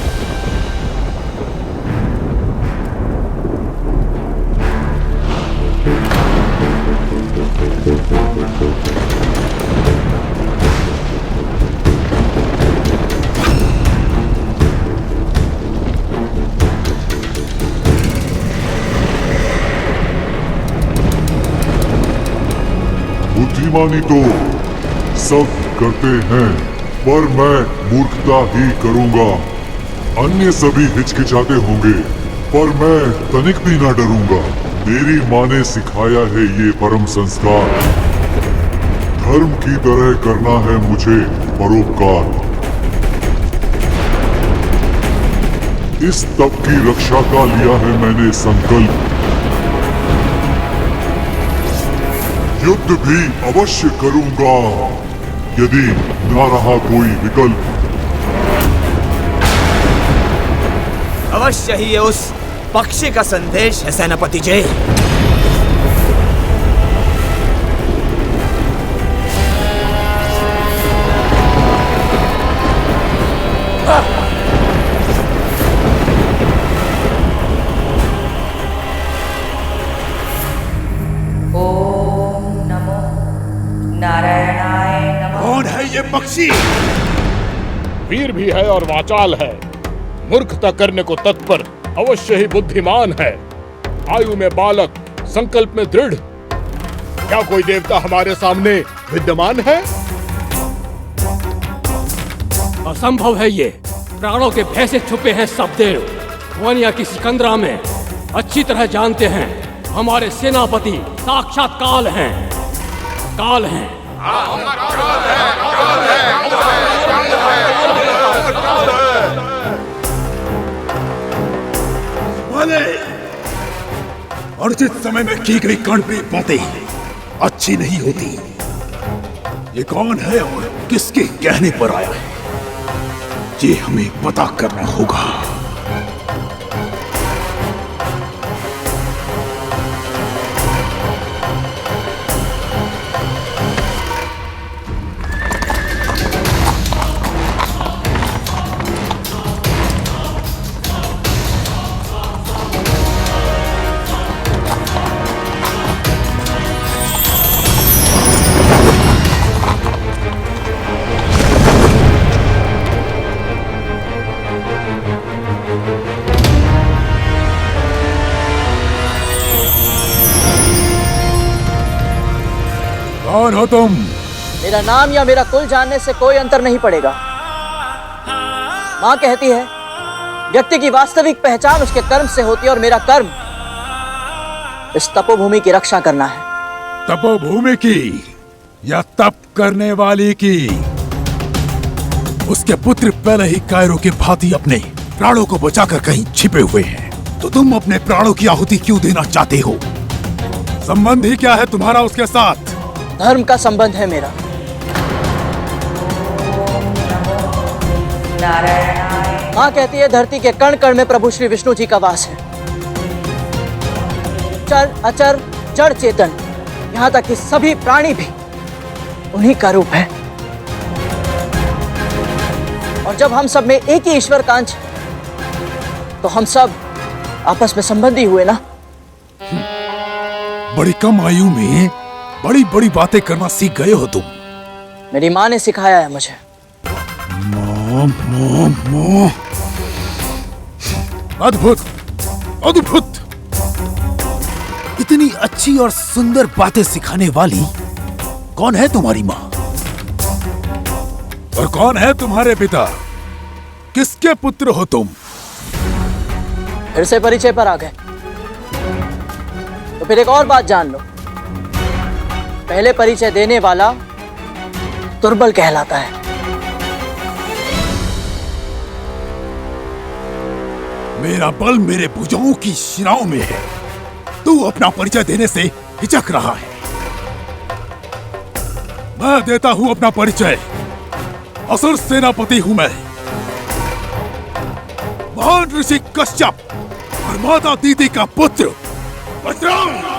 बुद्धिमानी तो सब करते हैं, पर मैं मूर्खता ही करूंगा। अन्य सभी हिचकिचाते होंगे, पर मैं तनिक भी ना डरूंगा। मेरी माँ ने सिखाया है ये परम संस्कार, धर्म की तरह करना है मुझे परोपकार। इस तप की रक्षा का लिया है मैंने संकल्प, युद्ध भी अवश्य करूंगा यदि ना रहा कोई विकल्प। अवश्य ही ये उस पक्षी का संदेश है सेनापति जी। नारायणाय नमः। कौन है ये पक्षी? वीर भी है और वाचाल है, मूर्खता करने को तत्पर, अवश्य ही बुद्धिमान है। आयु में बालक, संकल्प में दृढ़। क्या कोई देवता हमारे सामने विद्यमान है? असंभव है ये। प्राणों के भय से छुपे हैं सब देव। वनिया की सिकंदरा में अच्छी तरह जानते हैं हमारे सेनापति साक्षात काल हैं। काल हैं। अर्जित समय में की गई कर्णप्रिय बातें अच्छी नहीं होती। ये कौन है और किसके कहने पर आया है, ये हमें पता करना होगा। कौन हो तुम? मेरा नाम या मेरा कुल जानने से कोई अंतर नहीं पड़ेगा। माँ कहती है व्यक्ति की वास्तविक पहचान उसके कर्म से होती है और मेरा कर्म इस तपोभूमि की रक्षा करना है। तपोभूमि की या तप करने वाली की? उसके पुत्र पहले ही कायरों के भांति अपने प्राणों को बचाकर कहीं छिपे हुए हैं, तो तुम अपने प्राणों की आहुति क्यों देना चाहते हो? संबंध ही क्या है तुम्हारा उसके साथ? धर्म का संबंध है मेरा। माँ कहती है धरती के कण कण में प्रभु श्री विष्णु जी का वास है। चर अचर जड़ चेतन, यहाँ तक कि सभी प्राणी भी उन्हीं का रूप है। और जब हम सब में एक ही ईश्वर कांच, तो हम सब आपस में संबंधी हुए ना। बड़ी कम आयु में बड़ी बड़ी बातें करना सीख गए हो तुम। मेरी माँ ने सिखाया है मुझे। अद्भुत, अद्भुत। इतनी अच्छी और सुंदर बातें सिखाने वाली कौन है तुम्हारी माँ? और कौन है तुम्हारे पिता? किसके पुत्र हो तुम? फिर से परिचय पर आ गए, तो फिर एक और बात जान लो। पहले परिचय देने वाला दुर्बल कहलाता है। मेरा बल मेरे भुजाओं की शिराओं में है। तू अपना परिचय देने से हिचक रहा है। मैं देता हूं अपना परिचय। असुर सेनापति हूं मैं, महान ऋषि कश्यप और माता दीदी का पुत्र बजरंग।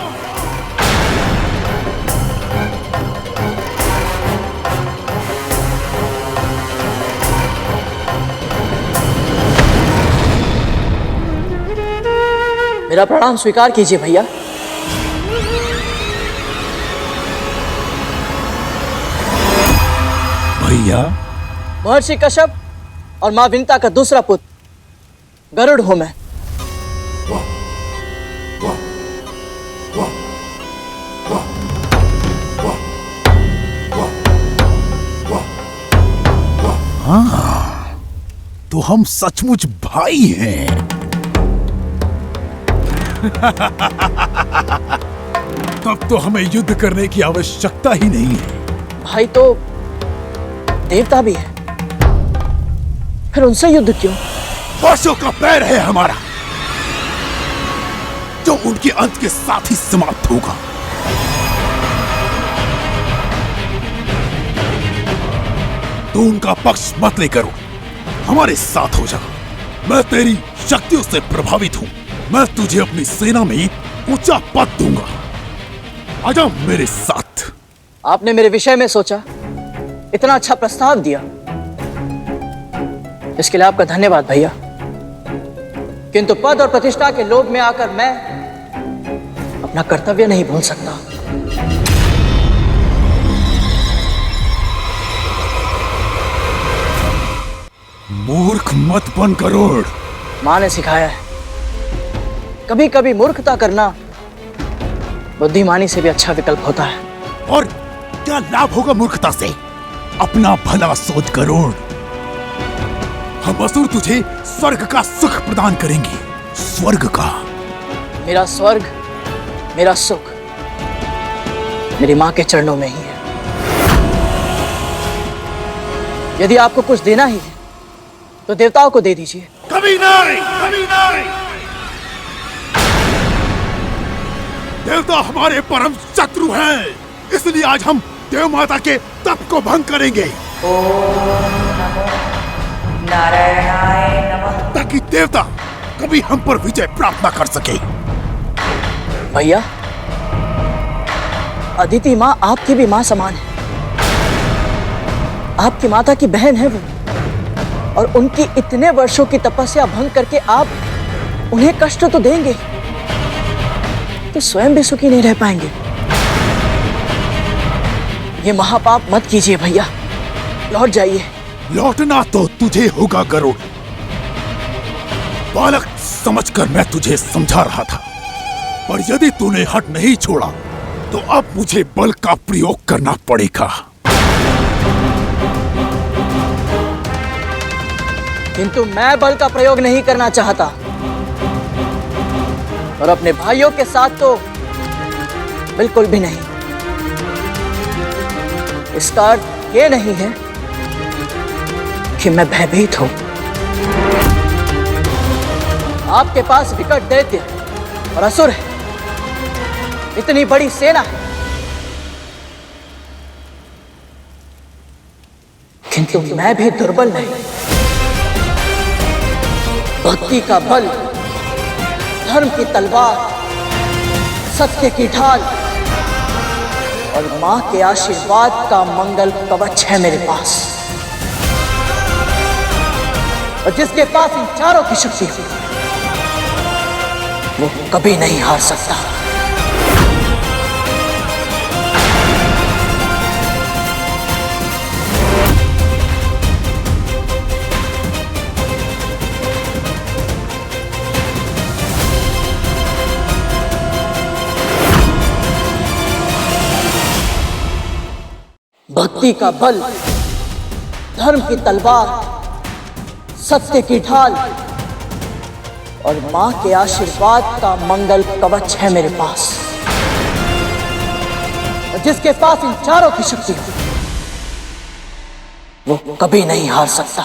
मेरा प्रणाम स्वीकार कीजिए भैया। भैया? महर्षि कश्यप और मां विनता का दूसरा पुत्र गरुड़ हूं मैं। हाँ, तो हम सचमुच भाई हैं। तब तो हमें युद्ध करने की आवश्यकता ही नहीं है। भाई तो देवता भी है, फिर उनसे युद्ध क्यों? वर्षों का पैर है हमारा, जो उनके अंत के साथ ही समाप्त होगा। तो उनका पक्ष मत ले करो, हमारे साथ हो जा। मैं तेरी शक्तियों से प्रभावित हूं। मैं तुझे अपनी सेना में ऊंचा पद दूंगा। आजा मेरे साथ। आपने मेरे विषय में सोचा, इतना अच्छा प्रस्ताव दिया, इसके लिए आपका धन्यवाद भैया। किंतु पद और प्रतिष्ठा के लोभ में आकर मैं अपना कर्तव्य नहीं भूल सकता। मूर्ख मत बन गरुड़। मां ने सिखाया है, कभी कभी मूर्खता करना बुद्धिमानी से भी अच्छा विकल्प होता है। और क्या लाभ होगा मूर्खता से? अपना भला सोच गरुड़। हम असुर तुझे स्वर्ग का सुख प्रदान करेंगे। स्वर्ग का। मेरा स्वर्ग, मेरा सुख मेरी मां के चरणों में ही है। यदि आपको कुछ देना ही है तो देवताओं को दे दीजिए। कभी नहीं, कभी नहीं। देवता हमारे परम शत्रु हैं, इसलिए आज हम देव माता के तप को भंग करेंगे। ओम नमो नारायणाय नमः। ताकि देवता कभी हम पर विजय प्राप्त न कर सके। भैया, अदिति माँ आपकी भी माँ समान है। आपकी माता की बहन है वो, और उनकी इतने वर्षों की तपस्या भंग करके आप उन्हें कष्ट तो देंगे, तो स्वयं भी सुखी नहीं रह पाएंगे। ये महापाप मत कीजिए भैया, लौट जाइए। लौटना तो तुझे होगा गरुड़। बालक समझकर मैं तुझे समझा रहा था, पर यदि तूने हट नहीं छोड़ा तो अब मुझे बल का प्रयोग करना पड़ेगा। किंतु मैं बल का प्रयोग नहीं करना चाहता, और अपने भाइयों के साथ तो बिल्कुल भी नहीं। इसका अर्थ ये नहीं है कि मैं भयभीत हूं। आपके पास विकट दैत्य और असुर है, इतनी बड़ी सेना है, किंतु मैं भी दुर्बल नहीं। भक्ति का बल, धर्म की तलवार, सत्य की ढाल और मां के आशीर्वाद का मंगल कवच है मेरे पास। और जिसके पास इन चारों की शक्ति हो, वो कभी नहीं हार सकता। भक्ति का बल, धर्म की तलवार, सत्य की ढाल और मां के आशीर्वाद का मंगल कवच है मेरे पास। और जिसके पास इन चारों की शक्ति हो, वो कभी नहीं हार सकता।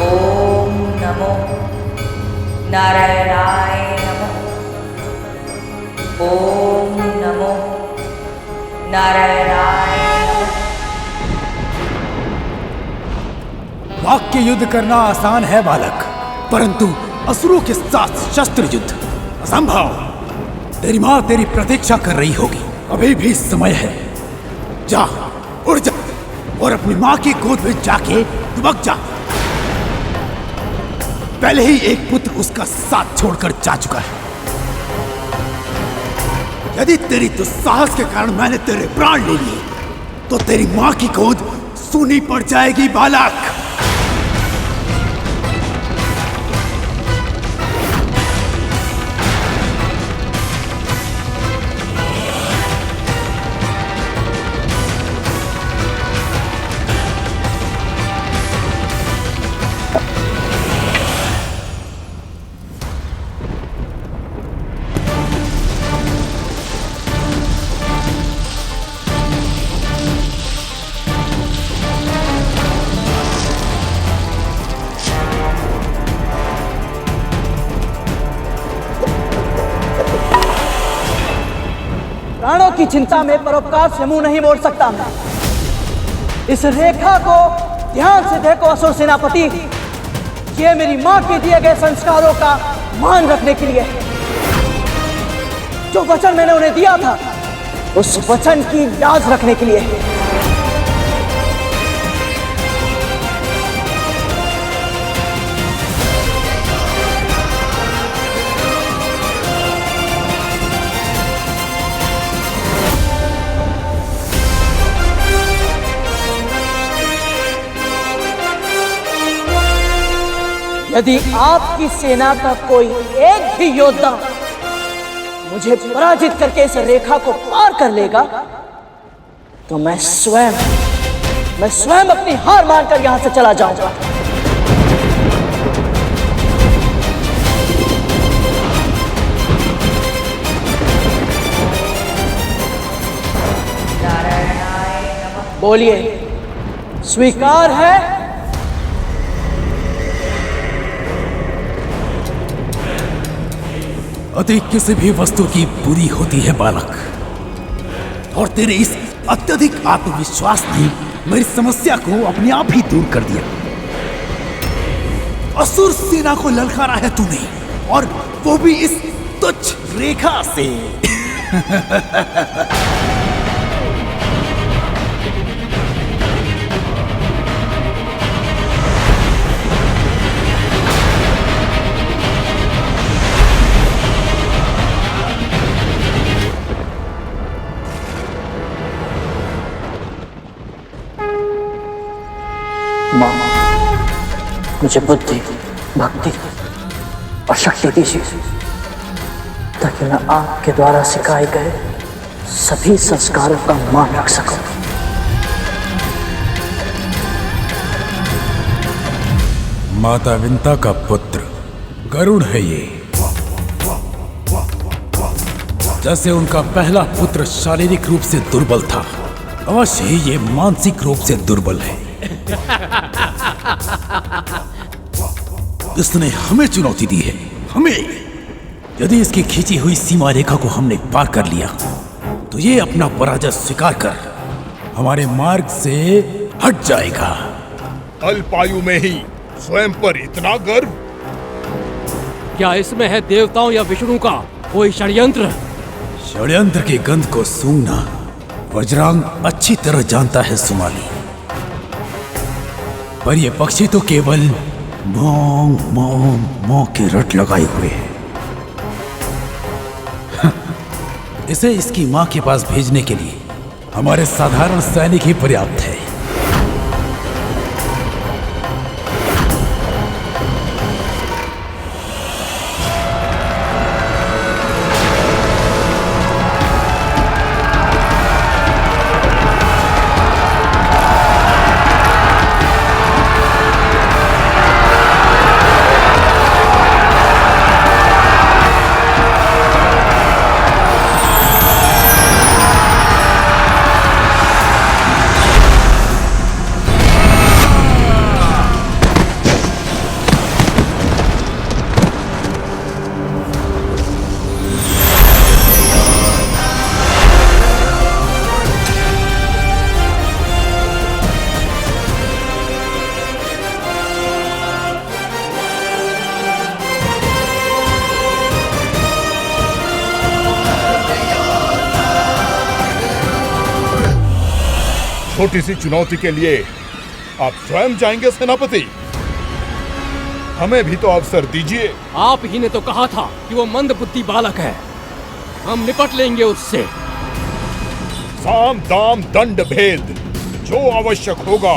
ओम नमो नारायणाय नमः। ओम नमो नारायणाय नमः। वाक्य युद्ध करना आसान है बालक, परंतु असुरों के साथ शस्त्र युद्ध असंभव। तेरी माँ तेरी प्रतीक्षा कर रही होगी, अभी भी समय है। जा, उड़ जा और अपनी माँ की गोद में जाके दुबक जा। पहले ही एक पुत्र उसका साथ छोड़कर जा चुका है। यदि तेरी दुस्साहस के कारण मैंने तेरे प्राण ले लिए, तो तेरी मां की गोद सूनी पड़ जाएगी बालक। प्राणों की चिंता में परोपकार से मुंह नहीं मोड़ सकता मैं। इस रेखा को ध्यान से देखो असुर सेनापति, ये मेरी मां के दिए गए संस्कारों का मान रखने के लिए है। जो वचन मैंने उन्हें दिया था, उस वचन की लाज रखने के लिए है। यदि आपकी सेना का कोई एक भी योद्धा मुझे पराजित करके इस रेखा को पार कर लेगा, तो मैं स्वयं अपनी हार मानकर यहां से चला जाऊंगा। बोलिए, स्वीकार है? अति किसी भी वस्तु की बुरी होती है बालक, और तेरे इस अत्यधिक आत्मविश्वास ने मेरी समस्या को अपने आप ही दूर कर दिया। असुर सेना को ललकारा है तूने, और वो भी इस तुच्छ रेखा से। मां, मुझे बुद्धि, भक्ति और शक्ति दीजिए। ताकि मैं आपके द्वारा सिखाए गए सभी संस्कारों का मान रख सकूं। माता विंता का पुत्र गरुड़ है ये। जैसे उनका पहला पुत्र शारीरिक रूप से दुर्बल था, अवश्य ही ये मानसिक रूप से दुर्बल है। इसने हमें चुनौती दी है, हमें। यदि इसकी खींची हुई सीमा रेखा को हमने पार कर लिया तो ये अपना पराजय स्वीकार कर हमारे मार्ग से हट जाएगा। अल्पायु में ही स्वयं पर इतना गर्व? क्या इसमें है देवताओं या विष्णु का कोई षड्यंत्र? षड्यंत्र की गंध को सूंघना वज्रांग अच्छी तरह जानता है सुमाली, पर ये पक्षी तो केवल मौं मौं मौं के रट लगाए हुए है। इसे इसकी मां के पास भेजने के लिए हमारे साधारण सैनिक ही पर्याप्त है। छोटी सी चुनौती के लिए आप स्वयं जाएंगे सेनापति? हमें भी तो अवसर दीजिए। आप ही ने तो कहा था कि वो मंद बुद्धि बालक है, हम निपट लेंगे उससे। साम दाम दंड भेद जो आवश्यक होगा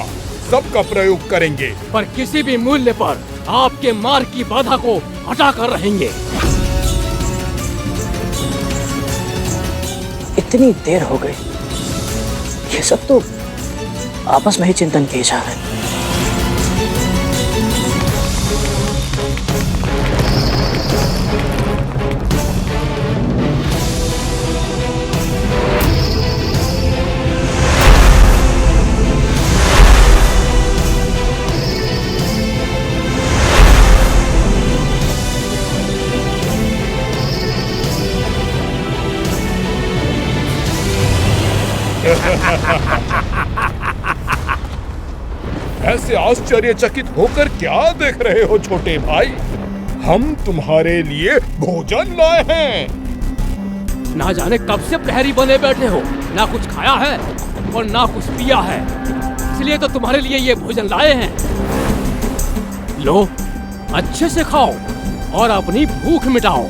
सबका प्रयोग करेंगे, पर किसी भी मूल्य पर आपके मार्ग की बाधा को हटा कर रहेंगे। इतनी देर हो गई, ये सब तो आपस में ही चिंतन किए जा रहे हैं। ऐसे आश्चर्यचकित होकर क्या देख रहे हो छोटे भाई? हम तुम्हारे लिए भोजन लाए हैं। ना जाने कब से प्रहरी बने बैठे हो, ना कुछ खाया है और ना कुछ पिया है, इसलिए तो तुम्हारे लिए ये भोजन लाए हैं। लो, अच्छे से खाओ और अपनी भूख मिटाओ।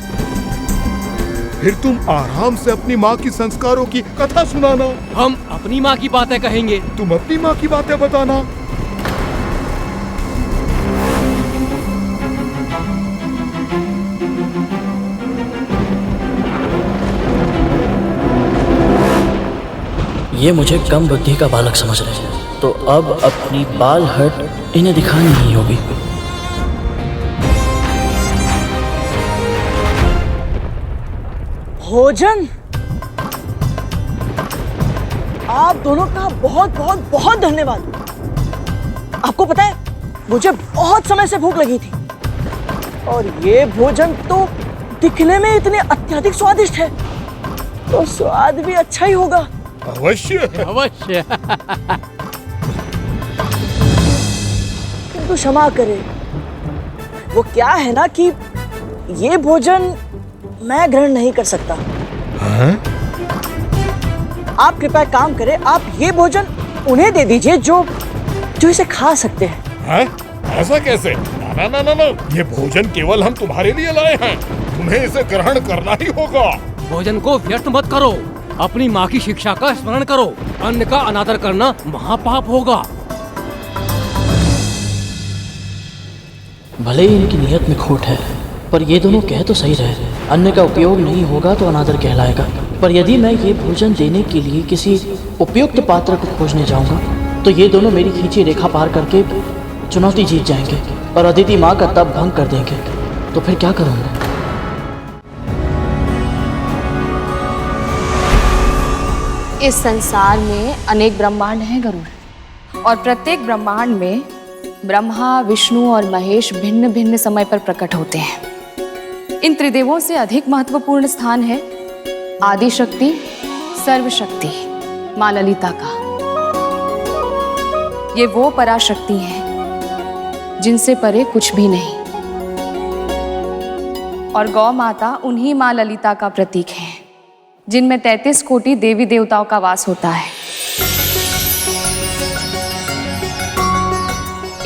फिर तुम आराम से अपनी माँ की संस्कारों की कथा सुनाना। हम अपनी माँ की बातें कहेंगे, तुम अपनी माँ की बातें बताना। ये मुझे कम बुद्धि का बालक समझ रहे हैं, तो अब अपनी बाल हट इन्हें दिखानी ही होगी। भोजन? आप दोनों का बहुत बहुत बहुत धन्यवाद। आपको पता है, मुझे बहुत समय से भूख लगी थी और ये भोजन तो दिखने में इतने अत्यधिक स्वादिष्ट है, तो स्वाद भी अच्छा ही होगा। अवश्य अवश्य। किंतु क्षमा करें, वो क्या है ना कि ये भोजन मैं ग्रहण नहीं कर सकता। हाँ? आप कृपया काम करें, आप ये भोजन उन्हें दे दीजिए जो इसे खा सकते हैं। हाँ? ऐसा कैसे? ना ना ना ना, ये भोजन केवल हम तुम्हारे लिए लाए हैं, तुम्हें इसे ग्रहण करना ही होगा। भोजन को व्यर्थ मत करो, अपनी माँ की शिक्षा का स्मरण करो। अन्न का अनादर करना महापाप होगा। भले ही इनकी नियत में खोट है, पर ये दोनों कह तो सही रहे, अन्न का उपयोग नहीं होगा तो अनादर कहलाएगा। पर यदि मैं ये भोजन देने के लिए किसी उपयुक्त पात्र को खोजने जाऊंगा तो ये दोनों मेरी खींची रेखा पार करके चुनौती जीत जाएंगे और अदिति माँ का तप भंग कर देंगे। तो फिर क्या करूँगा? इस संसार में अनेक ब्रह्मांड हैं गरुड़, और प्रत्येक ब्रह्मांड में ब्रह्मा, विष्णु और महेश भिन्न भिन्न समय पर प्रकट होते हैं। इन त्रिदेवों से अधिक महत्वपूर्ण स्थान है आदि शक्ति, सर्वशक्ति माँ ललिता का। ये वो पराशक्ति हैं जिनसे परे कुछ भी नहीं, और गौ माता उन्हीं माँ ललिता का प्रतीक है जिनमें 33 कोटि देवी देवताओं का वास होता है।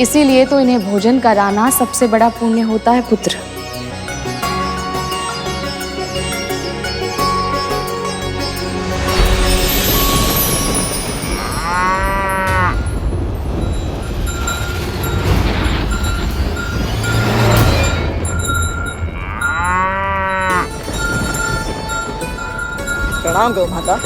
इसीलिए तो इन्हें भोजन कराना सबसे बड़ा पुण्य होता है पुत्र। प्रणाम गौ माता।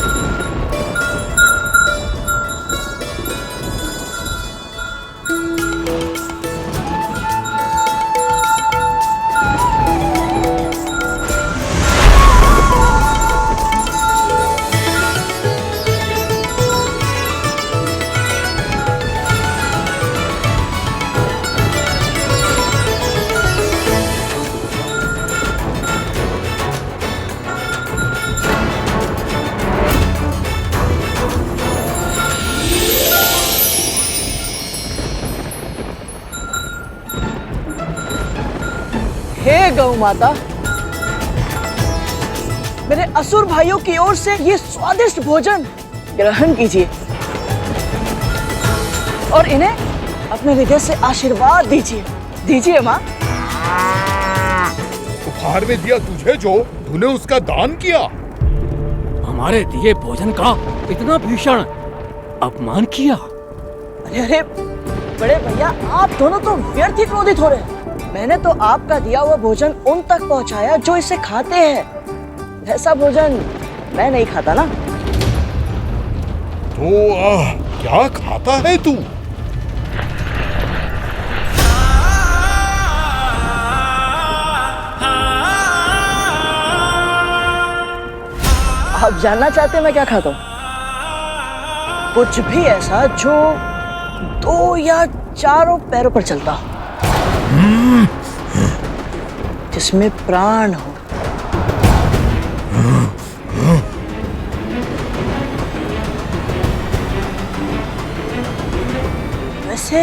हे गौ माता, मेरे असुर भाइयों की ओर से ये स्वादिष्ट भोजन ग्रहण कीजिए और इन्हें अपने हृदय से आशीर्वाद दीजिए। दीजिए माँ। उपहार में दिया तुझे जो तूने उसका दान किया। हमारे दिए भोजन का इतना भीषण अपमान किया। अरे बड़े भैया, आप दोनों तो व्यर्थ ही क्रोधित हो रहे हैं। मैंने तो आपका दिया हुआ भोजन उन तक पहुंचाया जो इसे खाते हैं। ऐसा भोजन मैं नहीं खाता ना। तो क्या खाता है तू? आप जानना चाहते हैं मैं क्या खाता हूँ? कुछ भी ऐसा जो 2 या 4 पैरों पर चलता हो, जिसमें प्राण हो। वैसे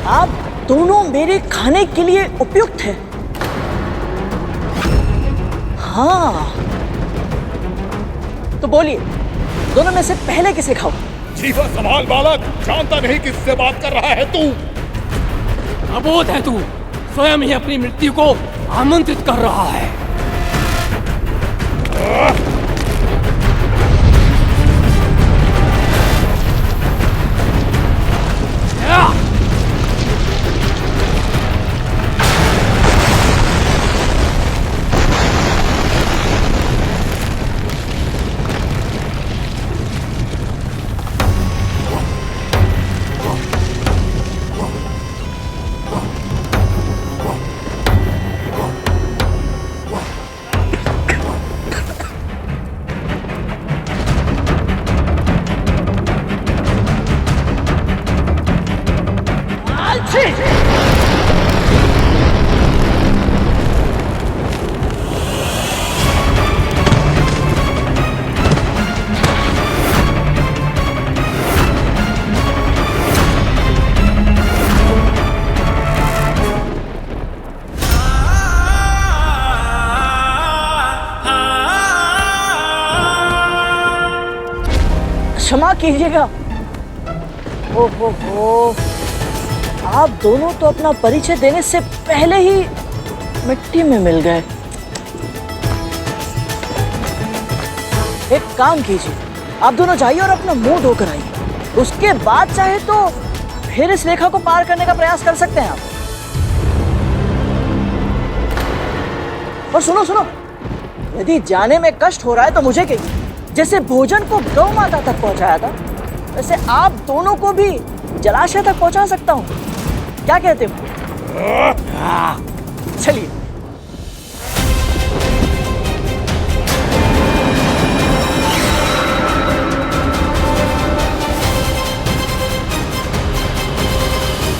आप दोनों मेरे खाने के लिए उपयुक्त हैं। हाँ, तो बोलिए, दोनों में से पहले किसे खाओ? जीवा संभाल बालक, जानता नहीं किससे बात कर रहा है तू। अबोध है तू, स्वयं ही अपनी मृत्यु को आमंत्रित कर रहा है। क्षमा कीजिएगा। ओहो, आप दोनों तो अपना परिचय देने से पहले ही मिट्टी में मिल गए। एक काम कीजिए, आप दोनों जाइए और अपना मुंह धोकर आइए। उसके बाद चाहे तो फिर इस रेखा को पार करने का प्रयास कर सकते हैं आप। और सुनो सुनो, यदि जाने में कष्ट हो रहा है तो मुझे कहिए। जैसे भोजन को गौ माता तक पहुंचाया था, वैसे आप दोनों को भी जलाशय तक पहुंचा सकता हूं। क्या कहते हो? चलिए।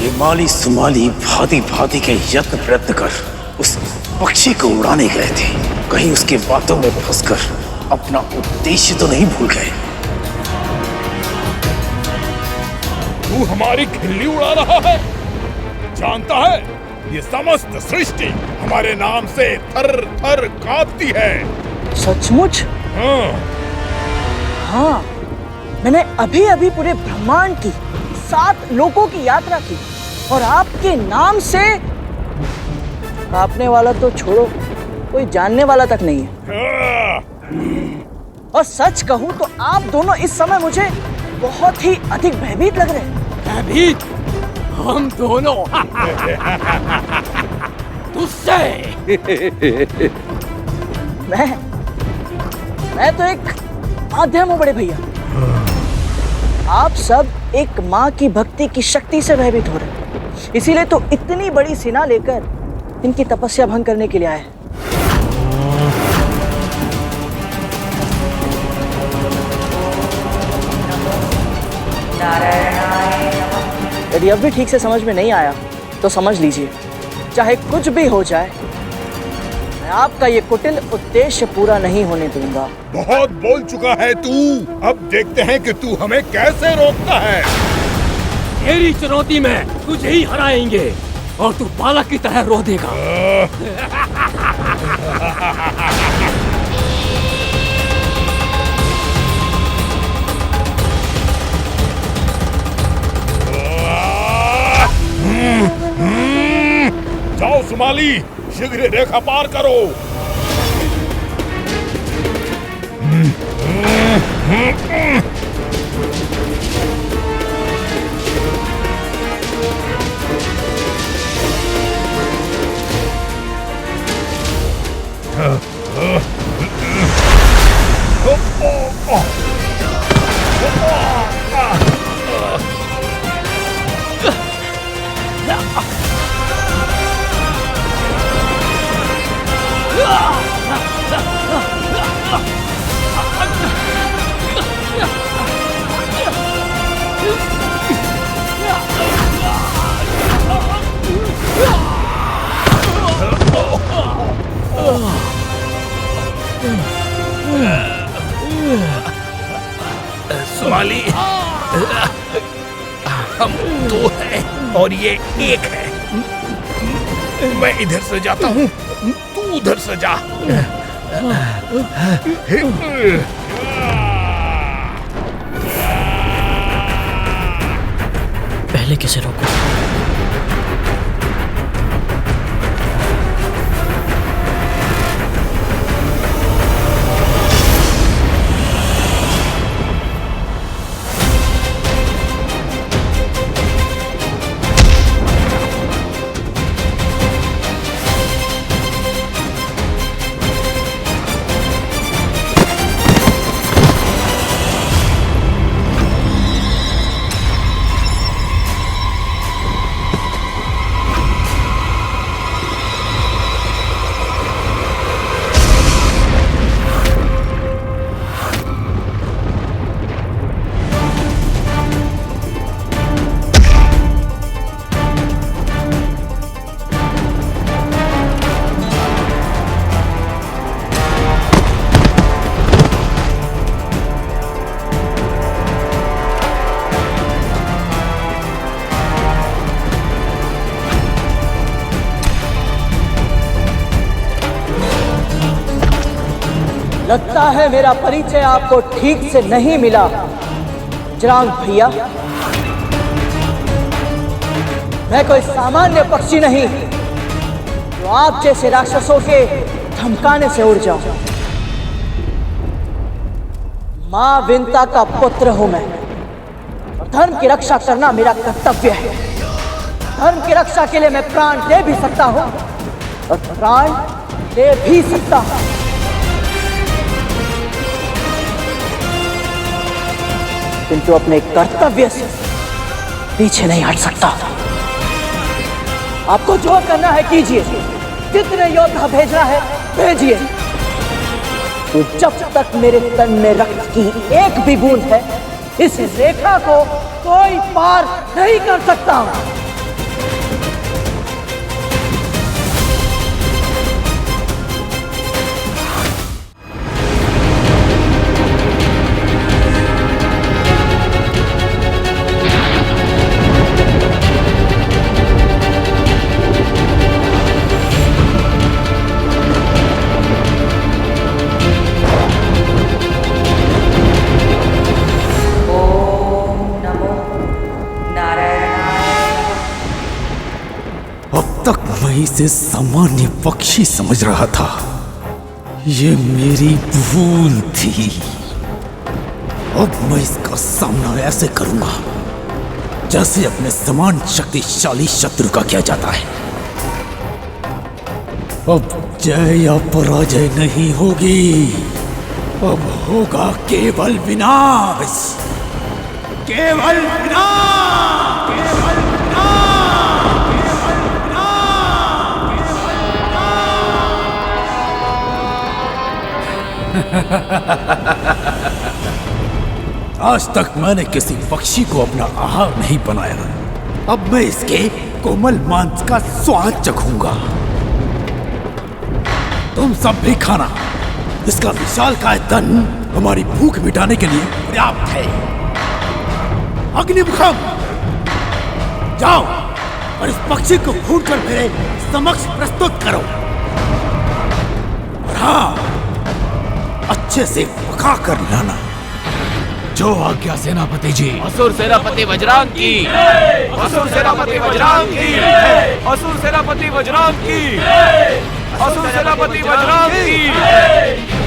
ये माली सुमाली भांति भांति के यत्न प्रयत्न कर उस पक्षी को उड़ाने गए थे। कहीं उसके बातों में फंसकर अपना उद्देश्य तो नहीं भूल गए। तू हमारी खिल्ली उड़ा रहा है? जानता है, ये समस्त सृष्टि हमारे नाम से थर थर कांपती है। सचमुच? हाँ, मैंने अभी अभी पूरे ब्रह्मांड की 7 लोकों की यात्रा की और आपके नाम से कांपने वाला तो छोड़ो, कोई जानने वाला तक नहीं है। और सच कहूं तो आप दोनों इस समय मुझे बहुत ही अधिक भयभीत लग रहे हैं। भयभीत? हम दोनों? तुझसे? मैं तो एक माध्यम हूं बड़े भैया। आप सब एक माँ की भक्ति की शक्ति से भयभीत हो रहे हैं, इसीलिए तो इतनी बड़ी सेना लेकर इनकी तपस्या भंग करने के लिए आए। यदि अब भी ठीक से समझ में नहीं आया तो समझ लीजिए, चाहे कुछ भी हो जाए, मैं आपका ये कुटिल उद्देश्य पूरा नहीं होने दूंगा। बहुत बोल चुका है तू, अब देखते हैं कि तू हमें कैसे रोकता है। तेरी चुनौती में तुझे ही हराएंगे और तू बालक की तरह रो देगा। जाओ सुमाली, शीघ्र रेखा पार करो। सुमाली, हम 2 हैं और ये 1 है। मैं इधर से जाता हूँ, तू उधर से जा। पहले किसे रोको? लगता है मेरा परिचय आपको ठीक से नहीं मिला जरांग भैया। मैं कोई सामान्य पक्षी नहीं जो आप जैसे राक्षसों के धमकाने से उड़ जाऊं। मां विंता का पुत्र हूं मैं और धर्म की रक्षा करना मेरा कर्तव्य है। धर्म की रक्षा के लिए मैं प्राण दे भी सकता हूं और प्राण दे भी सकता हूं, किंतु अपने कर्तव्य से पीछे नहीं हट सकता। आपको जो करना है कीजिए, जितने योद्धा भेजना है भेजिए। तो जब तक मेरे तन में रक्त की एक भी बूंद है, इस रेखा को कोई पार नहीं कर सकता। मैं इसे सामान्य पक्षी समझ रहा था। ये मेरी भूल थी। अब मैं इसका सामना ऐसे करूंगा जैसे अपने समान शक्तिशाली शत्रु का किया जाता है। अब जय या पराजय नहीं होगी, अब होगा केवल विनाश, केवल विनाश, केवल आज तक मैंने किसी पक्षी को अपना आहार नहीं बनाया। अब मैं इसके कोमल मांस का स्वाद चखूंगा। तुम सब भी खाना। इसका विशालकाय तन हमारी भूख मिटाने के लिए पर्याप्त है। अग्निमुखम, जाओ और इस पक्षी को भूनकर मेरे समक्ष प्रस्तुत करो। और हाँ, अच्छे से पका कर लाना। जो आज्ञा सेनापति जी। असुर सेनापति वज्रांग की, असुर सेनापति वज्रांग की, असुर सेनापति वज्रांग की, असुर सेनापति वज्रांग की।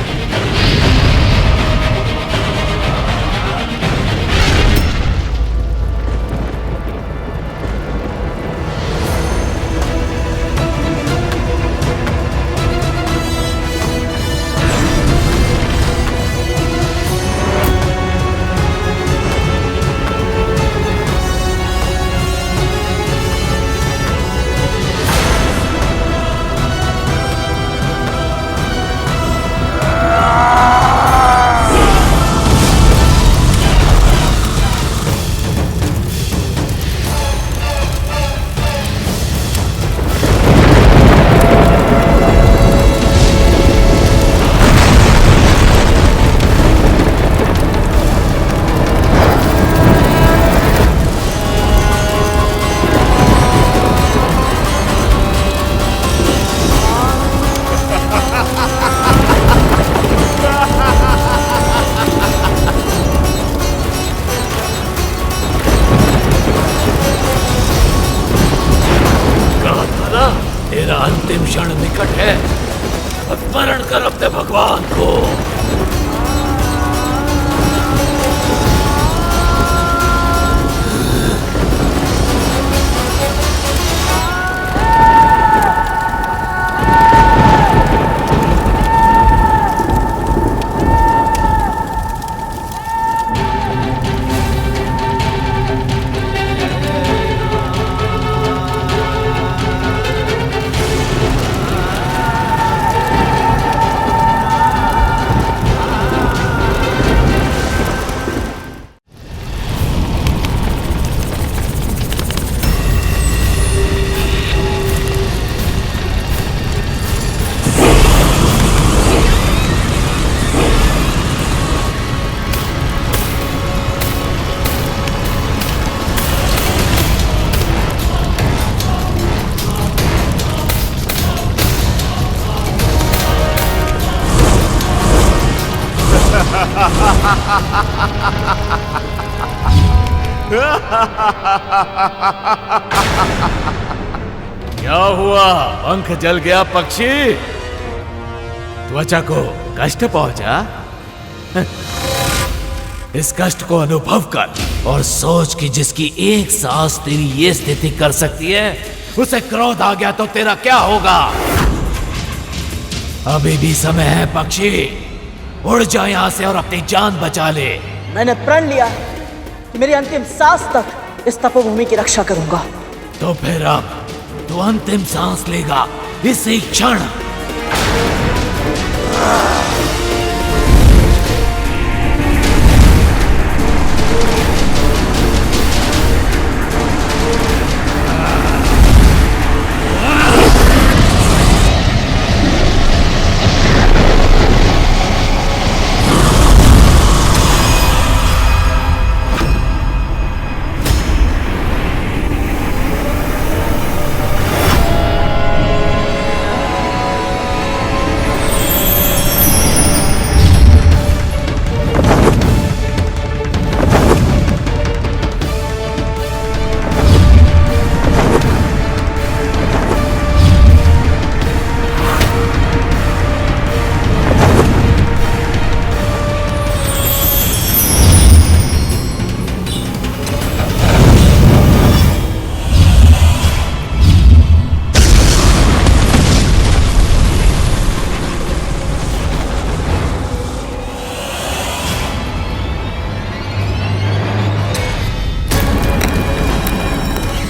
तेरा अंतिम क्षण निकट है। स्मरण कर अपने भगवान को। क्या हुआ? पंख जल गया पक्षी? त्वचा को कष्ट पहुंचा? इस कष्ट को अनुभव कर और सोच कि जिसकी एक सांस तेरी ये स्थिति कर सकती है, उसे क्रोध आ गया तो तेरा क्या होगा? अभी भी समय है पक्षी, उड़ जा यहाँ से और अपनी जान बचा ले। मैंने प्रण लिया है कि मेरी अंतिम सांस तक इस तपोभूमि की रक्षा करूंगा। तो फिर अब तू अंतिम सांस लेगा इसी क्षण।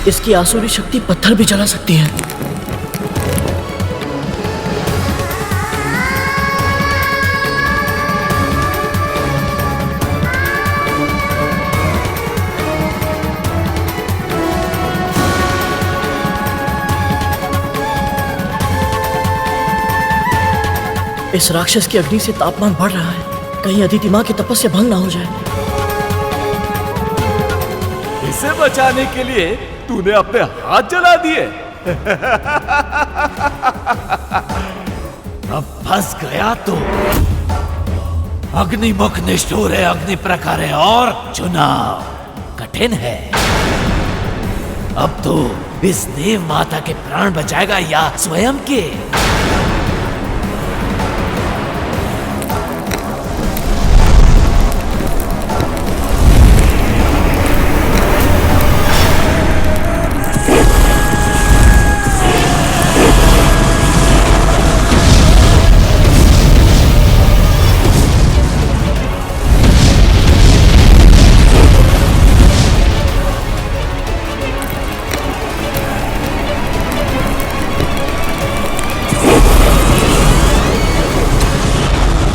इसकी आसुरी शक्ति पत्थर भी जला सकती है। इस राक्षस की अग्नि से तापमान बढ़ रहा है, कहीं अदिति माँ की तपस्या भंग ना हो जाए। इसे बचाने के लिए तूने अपने हाथ जला दिए। अब फंस गया तू। अग्निमुख निष्ठुर है, अग्नि प्रखर है और चुनाव कठिन है। अब तू इस देव माता के प्राण बचाएगा या स्वयं के?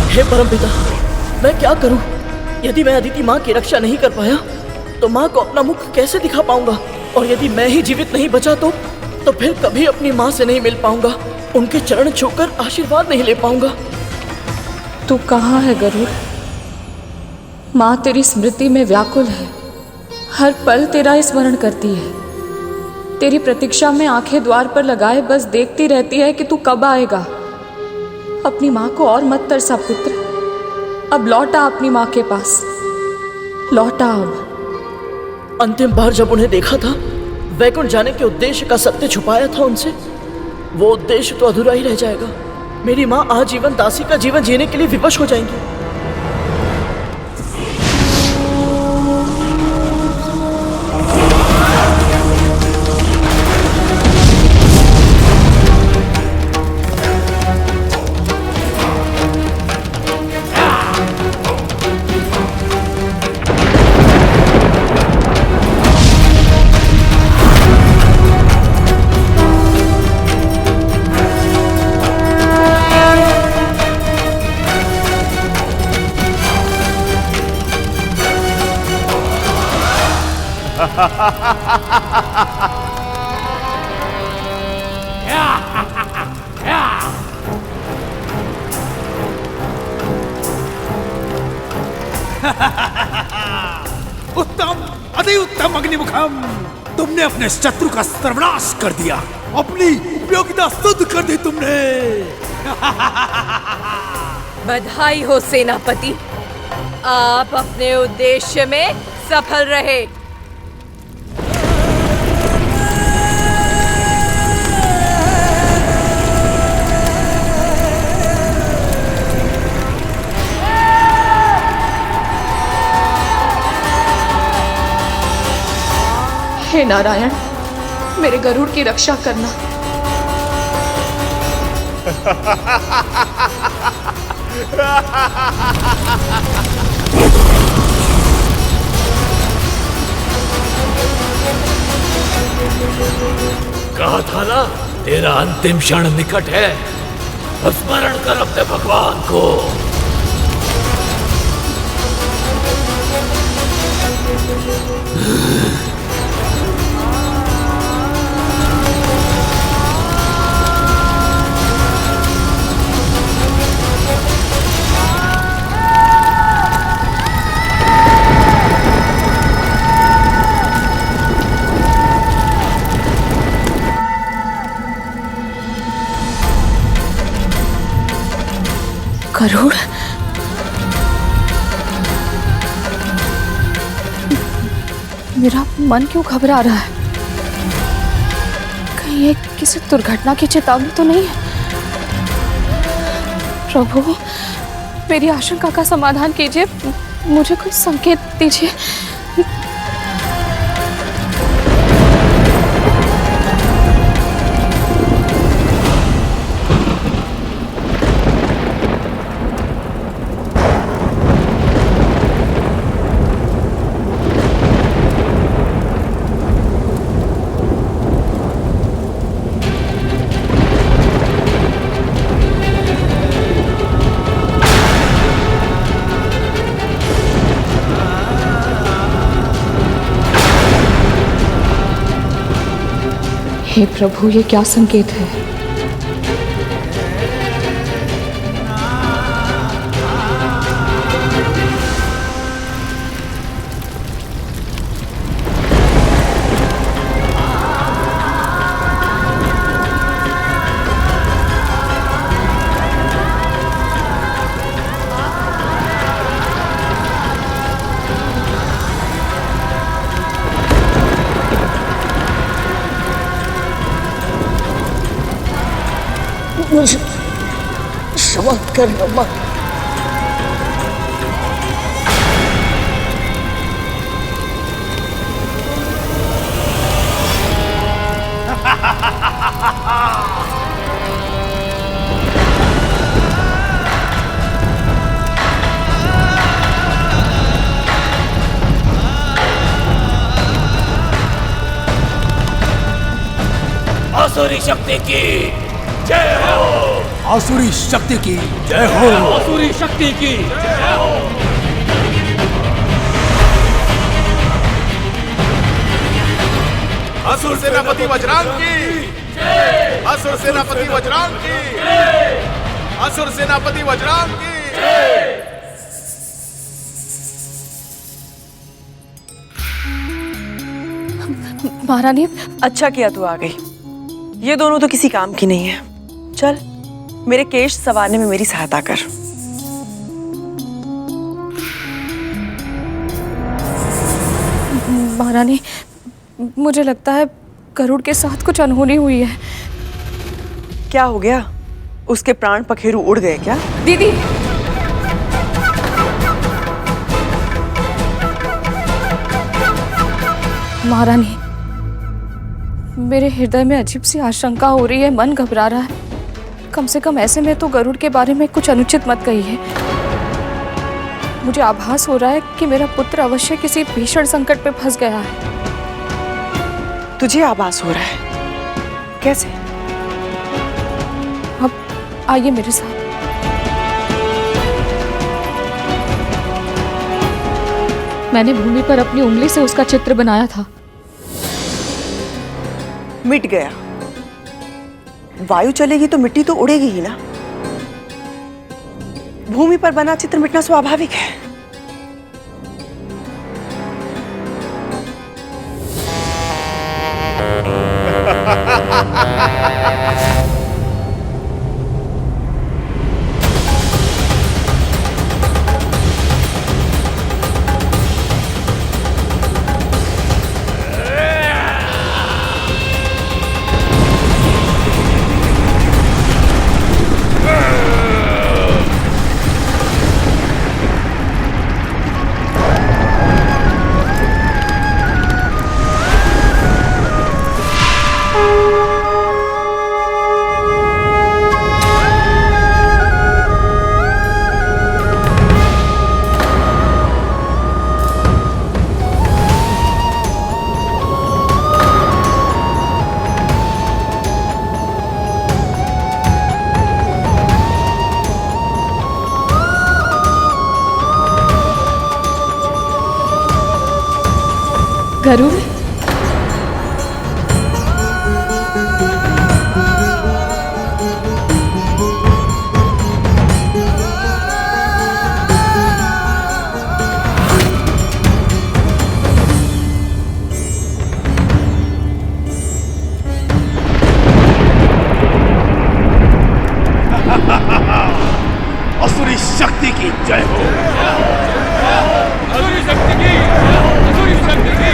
हे परमपिता, मैं क्या करूं? यदि मैं अदिति माँ की रक्षा नहीं कर पाया तो माँ को अपना मुख कैसे दिखा पाऊंगा? और यदि मैं ही जीवित नहीं बचा तो फिर कभी अपनी माँ से नहीं मिल पाऊंगा, उनके चरण छूकर आशीर्वाद नहीं ले पाऊंगा। तू कहाँ है गरुड़? माँ तेरी स्मृति में व्याकुल है, हर पल तेरा स्मरण करती है। तेरी प्रतीक्षा में आंखें द्वार पर लगाए बस देखती रहती है कि तू कब आएगा। अपनी माँ को और मत तरसा पुत्र, अब लौटा अपनी माँ के पास, लौटा अब। अंतिम बार जब उन्हें देखा था, वैकुंठ जाने के उद्देश्य का सत्य छुपाया था उनसे, वो उद्देश्य तो अधूरा ही रह जाएगा। मेरी माँ आजीवन दासी का जीवन जीने के लिए विवश हो जाएंगी। उत्तम, अति उत्तम अग्निमुखम, तुमने अपने शत्रु का सर्वनाश कर दिया, अपनी उपयोगिता सिद्ध कर दी तुमने। बधाई हो सेनापति, आप अपने उद्देश्य में सफल रहे। हे नारायण, मेरे गरुड़ की रक्षा करना। कहा था ना, तेरा अंतिम क्षण निकट है। स्मरण कर अपने भगवान को। गरुड़, मेरा मन क्यों घबरा रहा है? कहीं ये किसी दुर्घटना की चेतावनी तो नहीं है? प्रभु, मेरी आशंका का समाधान कीजिए, मुझे कोई संकेत दीजिए। हे प्रभु, ये क्या संकेत है? मुझे क्षमा कर अम्मा। आसुरी शक्ति की जय हो। आसुरी शक्ति की जय हो। आसुरी शक्ति की जय हो। असुर सेनापति वज्रांग की जय। असुर सेनापति वज्रांग की जय। असुर सेनापति वज्रांग की जय। महारानी, अच्छा किया तू आ गई। ये दोनों तो किसी काम की नहीं है। चल, मेरे केश संवारने में मेरी सहायता कर। महारानी, मुझे लगता है गरुड़ के साथ कुछ अनहोनी हुई है। क्या हो गया? उसके प्राण पखेरु उड़ गए क्या? दीदी, महारानी, मेरे हृदय में अजीब सी आशंका हो रही है, मन घबरा रहा है। कम से कम ऐसे में तो गरुड़ के बारे में कुछ अनुचित मत कहिए। मुझे आभास हो रहा है कि मेरा पुत्र अवश्य किसी भीषण संकट में फंस गया है। तुझे आभास हो रहा है? कैसे? अब आइए मेरे साथ। मैंने भूमि पर अपनी उंगली से उसका चित्र बनाया था। मिट गया। वायु चलेगी तो मिट्टी तो उड़ेगी ही ना। भूमि पर बना चित्र मिटना स्वाभाविक है। गरुड़, असुरी शक्ति की जय हो। असुरी शक्ति की, असुरी शक्ति की।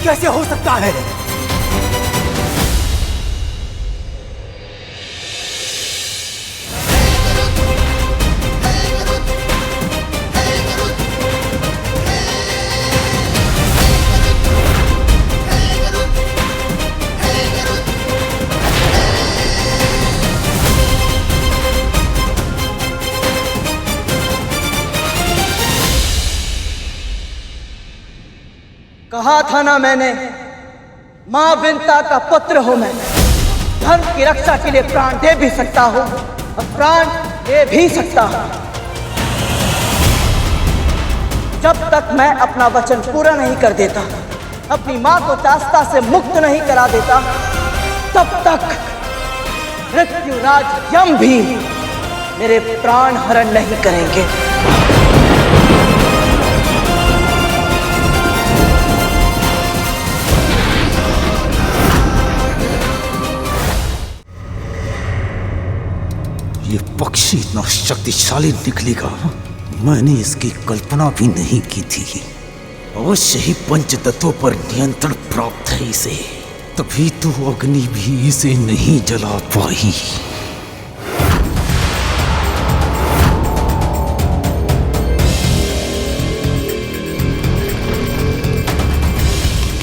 कैसे हो सकता है? कहा था ना मैंने, मां विंता का पुत्र हूं मैं। धर्म की रक्षा के लिए प्राण दे भी सकता हूं और प्राण दे भी सकता हूं। जब तक मैं अपना वचन पूरा नहीं कर देता, अपनी मां को दास्ता से मुक्त नहीं करा देता, तब तक मृत्युराज यम भी मेरे प्राण हरण नहीं करेंगे। ये पक्षी इतना शक्तिशाली निकलेगा, मैंने इसकी कल्पना भी नहीं की थी। अवश्य ही पंच तत्वों पर नियंत्रण प्राप्त है इसे, तभी तो अग्नि भी इसे नहीं जला पाई।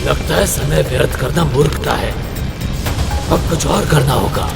लगता है समय व्यर्थ करना मूर्खता है, अब कुछ और करना होगा।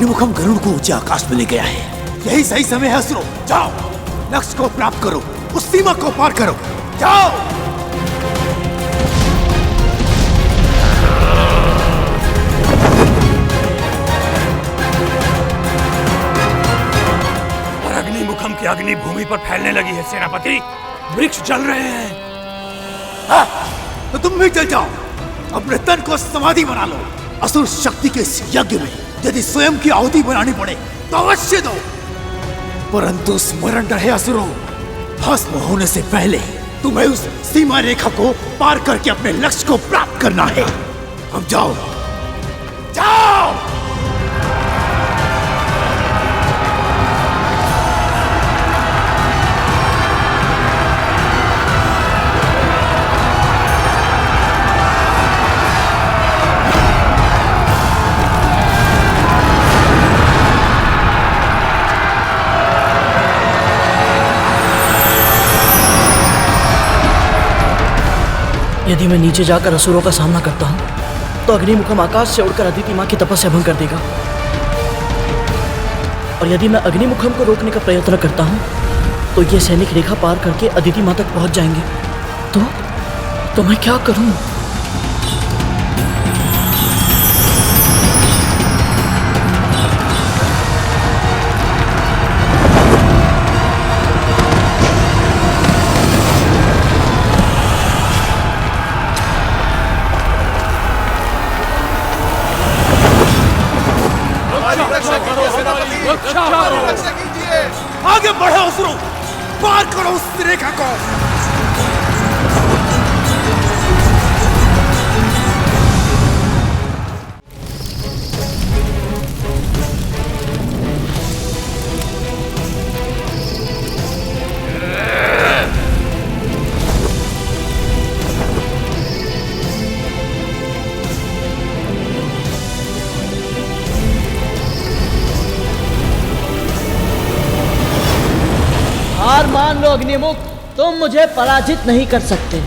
अग्निमुखम गरुड़ को ऊंचे आकाश में ले गया है। यही सही समय है असुरों, जाओ लक्ष्य को प्राप्त करो, उस सीमा को पार करो, जाओ। और अग्निमुखम की अग्नि भूमि पर फैलने लगी है सेनापति। वृक्ष जल रहे हैं। हाँ, तो तुम भी जल जाओ, अपने तन को समाधि बना लो। असुर शक्ति के इस यज्ञ में यदि स्वयं की आहुति बनानी पड़े तो अवश्य दो, परंतु स्मरण रहे असुरों, भस्म होने से पहले तुम्हें उस सीमा रेखा को पार करके अपने लक्ष्य को प्राप्त करना है। अब जाओ, जाओ। यदि मैं नीचे जाकर असुरों का सामना करता हूं तो अग्निमुखम आकाश से उड़कर अदिति मां की तपस्या भंग कर देगा, और यदि मैं अग्निमुखम को रोकने का प्रयत्न करता हूं तो ये सैनिक रेखा पार करके अदिति मां तक पहुंच जाएंगे। तो मैं क्या करूं? आगे बढ़ो असुरों, पार करो उस रेखा को। हार मान लो अग्निमुख, तुम मुझे पराजित नहीं कर सकते।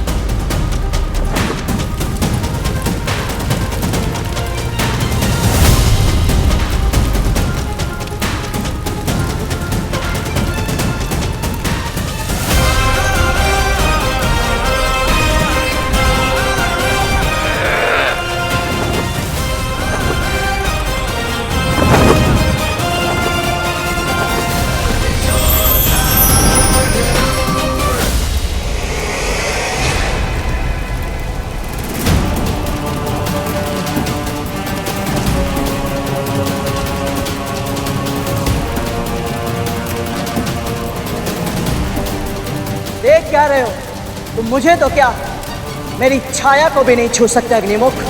देख क्या रहे हो तुम? मुझे तो क्या, मेरी छाया को भी नहीं छू सकते अग्निमुख।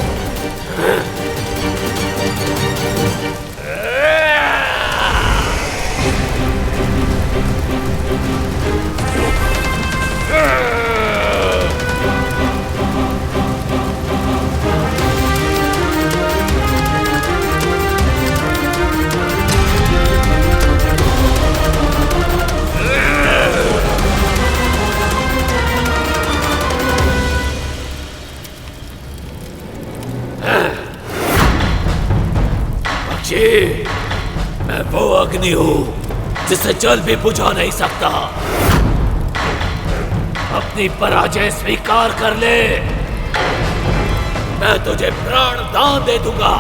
मैं वो अग्नि हूं जिसे जल भी बुझा नहीं सकता। अपनी पराजय स्वीकार कर ले, मैं तुझे प्राण दान दे दूंगा।